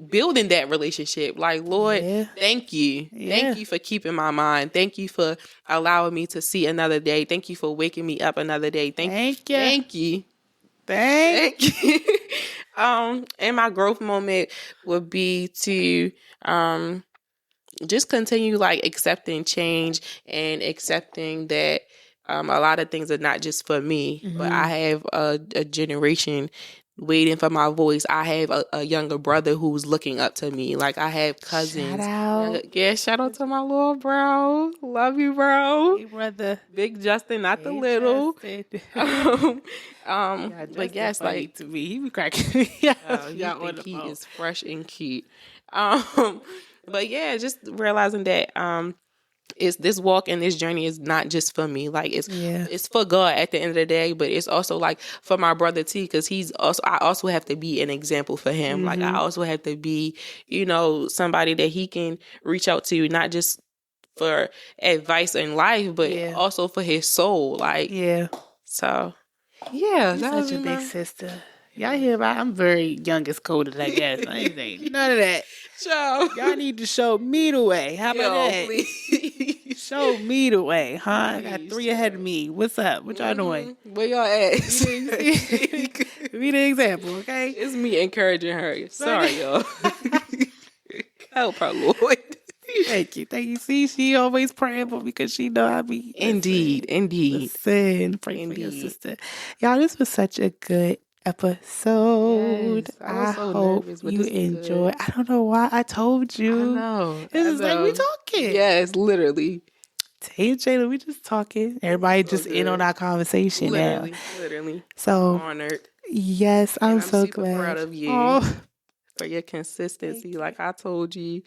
building that relationship. Like, Lord, thank you. Thank you for keeping my mind. Thank you for allowing me to see another day. Thank you for waking me up another day. Thank you. Thank you. Thank you. And my growth moment would be to just continue like accepting change and accepting that a lot of things are not just for me, but I have a generation waiting for my voice. I have a younger brother who's looking up to me. Like I have cousins. Shout out. Yeah, shout out to my little bro. Love you, bro. Hey, brother. Big Justin, not the little. But yes, like to me, he be cracking me up. he think he is fresh and cute. But yeah, just realizing that it's this walk and this journey is not just for me. Like it's for God at the end of the day, but it's also like for my brother too, because I also have to be an example for him. Like I also have to be, somebody that he can reach out to, not just for advice in life, but also for his soul. Like so. Yeah, you're such a big sister. Y'all hear about? I'm very youngest, coldest, I guess. I ain't saying none of that. Y'all need to show me the way. How about that? Please. Show me the way, huh? I got 3 ahead of me. What's up? What y'all doing? Where y'all at? Be the example, okay? It's me encouraging her. Sorry, y'all. Help her, Lord. Thank you. See, she always praying for me because she know I be. Indeed. Listen, pray for your sister. Y'all, this was such a good episode. Yes, I so hope you enjoy. I don't know why I told you. I know. This is like we talking. Yes, literally. Tay and Jayla, we just talking. Everybody just in on our conversation now. Literally. So honored. Yes, I'm so super glad. Proud of you for your consistency. Like I told you.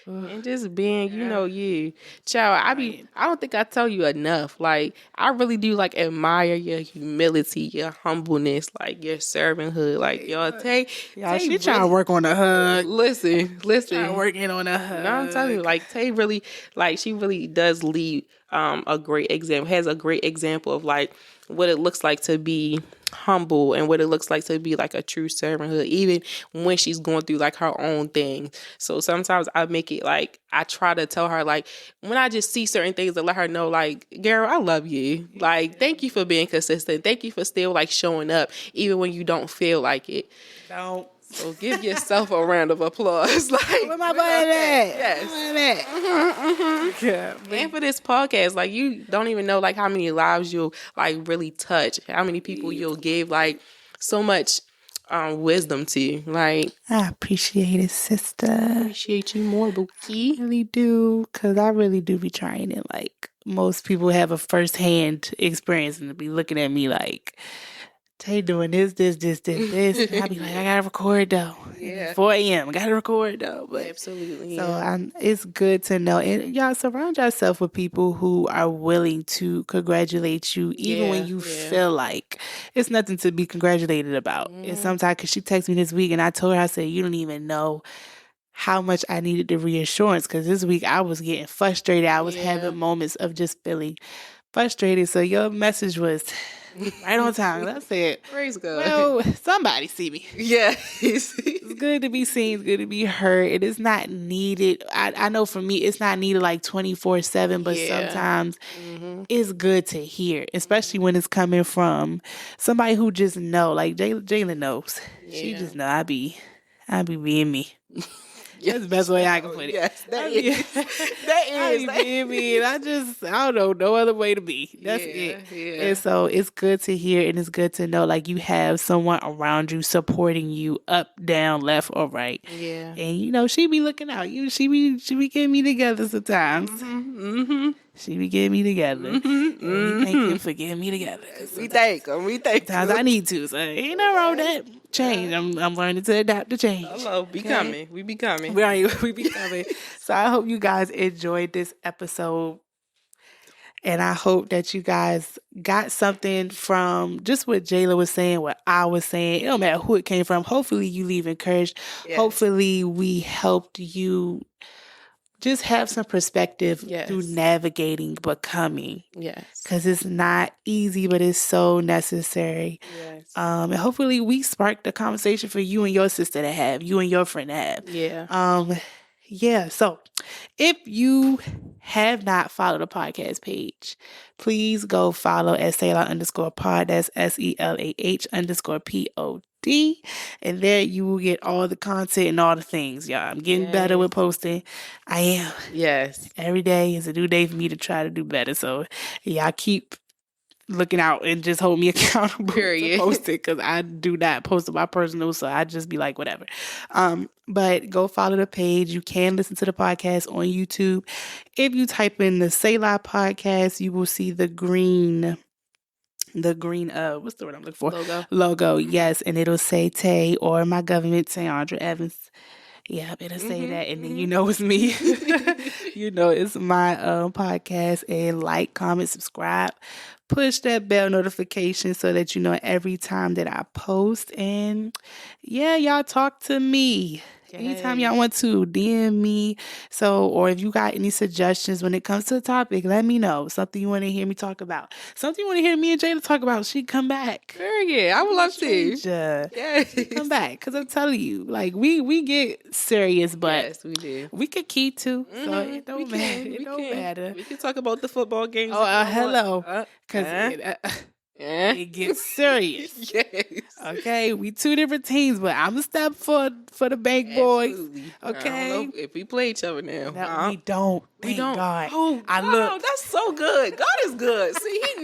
And just being, you. Child, I don't think I tell you enough. Like, I really do, like, admire your humility, your humbleness, like, your servanthood. Like, y'all, Tay she trying to work on a hug. Listen. Trying to work in on a hug. No, I'm telling you, like, Tay really, like, she really does lead a great example, has a great example of, like, what it looks like to be humble and what it looks like to be like a true servanthood, even when she's going through like her own thing. So sometimes I make it like I try to tell her like when I just see certain things to let her know like, girl, I love you. Like, thank you for being consistent. Thank you for still like showing up even when you don't feel like it. So give yourself a round of applause. Like, where my button at? Yes. Yeah. And for this podcast, like you don't even know like how many lives you'll like really touch, how many people you'll give like so much wisdom to. Like, I appreciate it, sister. Appreciate you more, Bookie. I really do, because I really do be trying it. Like most people have a first-hand experience and to be looking at me like Tay doing this. And I be like, I gotta record though. And it's 4 a.m. I gotta record though. But Absolutely. so Yeah. it's good to know. And y'all surround yourself with people who are willing to congratulate you, even when you feel like it's nothing to be congratulated about. And sometimes, because she texted me this week and I told her, I said, you don't even know how much I needed the reassurance, because this week I was getting frustrated. I was having moments of just feeling frustrated. So your message was right on time. And I said, Praise God. well, somebody see me. Yeah. It's good to be seen. It's good to be heard. It is not needed. I know for me, it's not needed like 24/7, but sometimes it's good to hear, especially when it's coming from somebody who just know. Like Jayla knows. She just know I be being me. That's the best way I can put it. Yes, that is. I be being me, and I don't know no other way to be. That's it. Yeah. And so it's good to hear, and it's good to know like you have someone around you supporting you up, down, left, or right. Yeah. And she be looking out. She be getting me together sometimes. She be getting me together. And we thank him for getting me together. We thank him. Sometimes I need to. So ain't no wrong with that. Change. I'm learning to adapt to change. Hello, becoming. We becoming. We becoming. So I hope you guys enjoyed this episode. And I hope that you guys got something from just what Jayla was saying, what I was saying. It don't matter who it came from. Hopefully you leave encouraged. Yes. Hopefully we helped you just have some perspective through navigating becoming. Yes. Because it's not easy, but it's so necessary. Yes. And hopefully we sparked a conversation for you and your sister to have, you and your friend to have. Yeah. So if you have not followed the podcast page, please go follow at Selah_pod. That's SELAH_POD. And there you will get all the content and all the things, y'all. I'm getting better with posting. I am. Yes. Every day is a new day for me to try to do better. So y'all keep looking out and just hold me accountable to post it, because I do not post on my personal, so I just be like, whatever. But go follow the page. You can listen to the podcast on YouTube. If you type in the Selah podcast, you will see the green what's the word I'm looking for? Logo, yes. And it'll say Tay or my government, Tayandra Evans. Yeah, it'll say that. And then it's me. It's my podcast. And like, comment, subscribe. Push that bell notification so that you know every time that I post. And y'all talk to me. Anytime y'all want to, DM me. Or if you got any suggestions when it comes to the topic, let me know. Something you want to hear me talk about. Something you want to hear me and Jada talk about, she come back. I would love to. Come back. Because I'm telling you, like, we get serious, but yes, we do. We could keep to. So it don't matter. It don't matter. We can talk about the football games. Hello. Because it gets serious. Yes. Okay, we two different teams, but I'm a step for the bank boys. Absolutely. Okay, I don't know if we play each other now. No, we don't. Thank God. Oh, wow, that's so good. God is good. See, he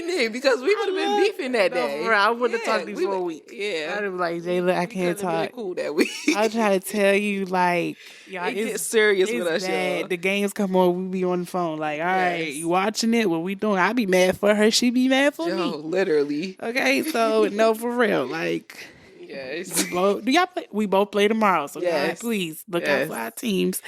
knew because we would have been beefing that day. I would have talked to you for a week. Yeah, I'd have been like, Jayla, I can't talk. Really cool that week. I try to tell you, like, y'all, it gets serious with us, y'all. The games come on, we be on the phone. Like, all right, you watching it? What we doing? I be mad for her. She be mad for me. Literally. Okay, so no, for real, like. Yes. We both play tomorrow, so guys, please look out for our teams.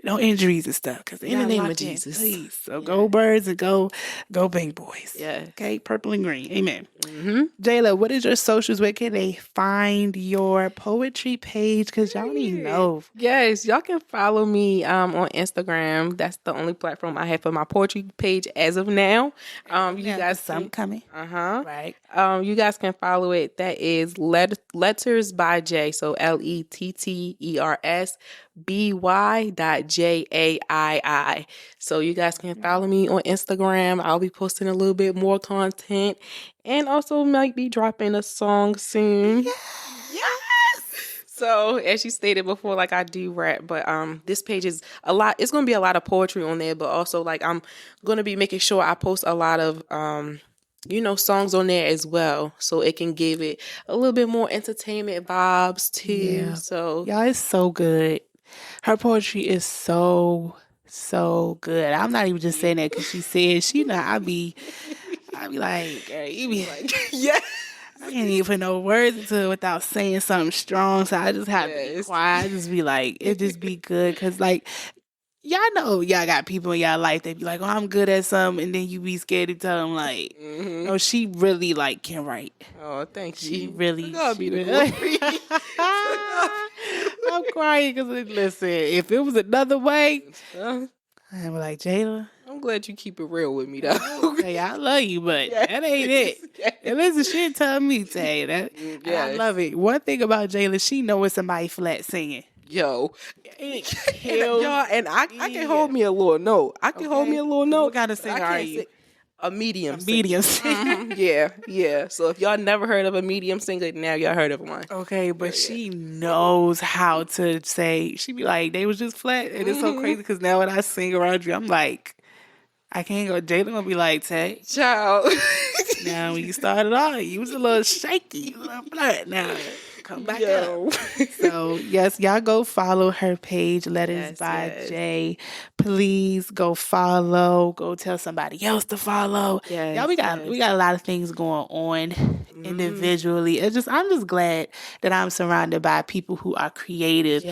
No injuries and stuff, because in the name of Jesus, please. So go Birds and go Bang Boys. Yeah. Okay, purple and green. Amen. Jayla, what is your socials? Where can they find your poetry page? Because y'all don't even know. Yes, y'all can follow me on Instagram. That's the only platform I have for my poetry page as of now. You guys, some coming. Right. You guys can follow it. That is Letters by J. So LettersBy.JAII. So you guys can follow me on Instagram. I'll be posting a little bit more content, and also might be dropping a song soon. Yes. So as you stated before, like, I do rap, but this page is a lot. It's gonna be a lot of poetry on there, but also, like, I'm gonna be making sure I post a lot of songs on there as well, so it can give it a little bit more entertainment vibes too. Yeah. So y'all, it's so good. Her poetry is so good. I'm not even just saying that because she said she not. I be like, girl, you be like, yeah. I can't even put no words into it without saying something strong. So I just have to be quiet. I just be like, it just be good. Cause like, y'all know y'all got people in y'all life that be like, oh, I'm good at something. And then you be scared to tell them like, no, she really like can write. Oh, thank you. She really. God be the glory. I'm crying because listen, if it was another way, I'd be like, Jayla. I'm glad you keep it real with me, though. Hey, I love you, but that ain't it. And listen, she tell me, Tay, that I love it. One thing about Jayla, she know when somebody flat singing. Yo, y'all, and I can hold me a little note. I can hold me a little note. What kind of singer are you? A medium. Medium singer. Yeah. So if y'all never heard of a medium singer, now y'all heard of one. Okay, but she knows how to say. She be like, they was just flat, and it's so crazy because now when I sing around you, I'm like, I can't go. Jayla gonna be like, Tay, child. Now when you started off, you was a little shaky, a little flat. Now come back up. So yes, y'all go follow her page, Letters by Jay. Please go follow. Go tell somebody else to follow. Y'all, we got a lot of things going on individually. I'm just glad that I'm surrounded by people who are creative,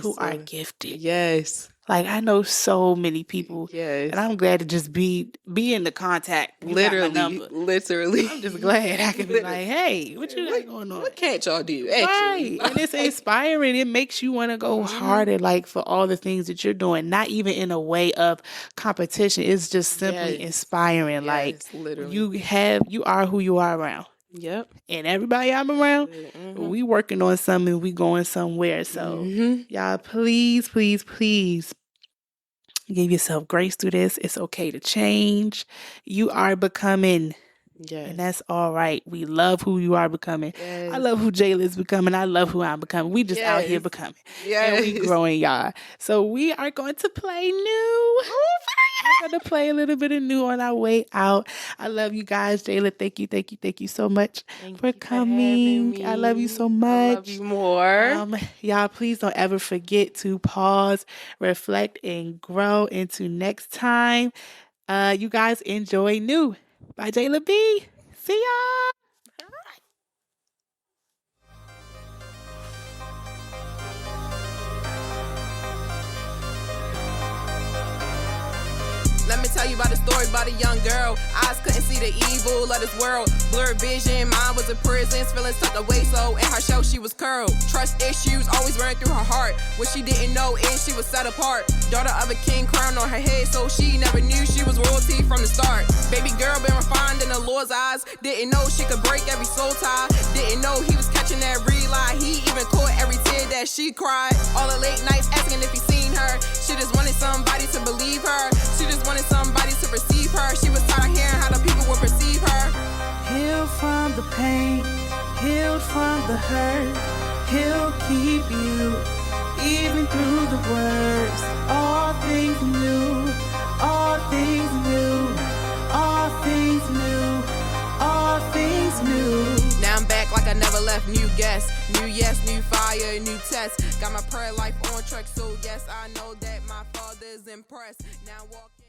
who are gifted. Yes. Like, I know so many people. Yes. And I'm glad to just be in the contact. Literally. I'm just glad I can be like, hey, what you got going on? What can't y'all do? Actually. Right. And it's inspiring. It makes you want to go harder, like, for all the things that you're doing. Not even in a way of competition. It's just simply inspiring. Like, literally. You are who you are around. Yep. And everybody I'm around, we working on something, we going somewhere. So y'all, please give yourself grace through this. It's okay to change. You are becoming. Yes. And that's all right. We love who you are becoming. Yes. I love who Jayla is becoming. I love who I'm becoming. We just out here becoming. Yes. And we growing, y'all. So we are going to play new. I'm going to play a little bit of new on our way out. I love you guys. Jayla, thank you so much for coming. I love you so much. I love you more. Y'all, please don't ever forget to pause, reflect, and grow into next time. You guys enjoy New by Jaila B. See y'all. Let me tell you about a story about a young girl. Eyes couldn't see the evil of this world. Blurred vision, mind was in prison, feelings tucked away, so in her shell she was curled. Trust issues always running through her heart. What she didn't know is she was set apart. Daughter of a king, crown on her head, so she never knew she was royalty from the start. Baby girl been refined in the Lord's eyes. Didn't know she could break every soul tie. Didn't know he was catching every lie. He even caught every tear that she cried. All the late nights asking if he seen her. She just wanted somebody to believe her. She just wanted somebody to receive her. She was tired of hearing how the people would perceive her. Healed from the pain, healed from the hurt. He'll keep you even through the worst. All things new, all things new, all things new, all things new. Now I'm back like I never left. New guests, new yes, new fire, new test. Got my prayer life on track, so yes, I know that my Father's impressed. Now walking.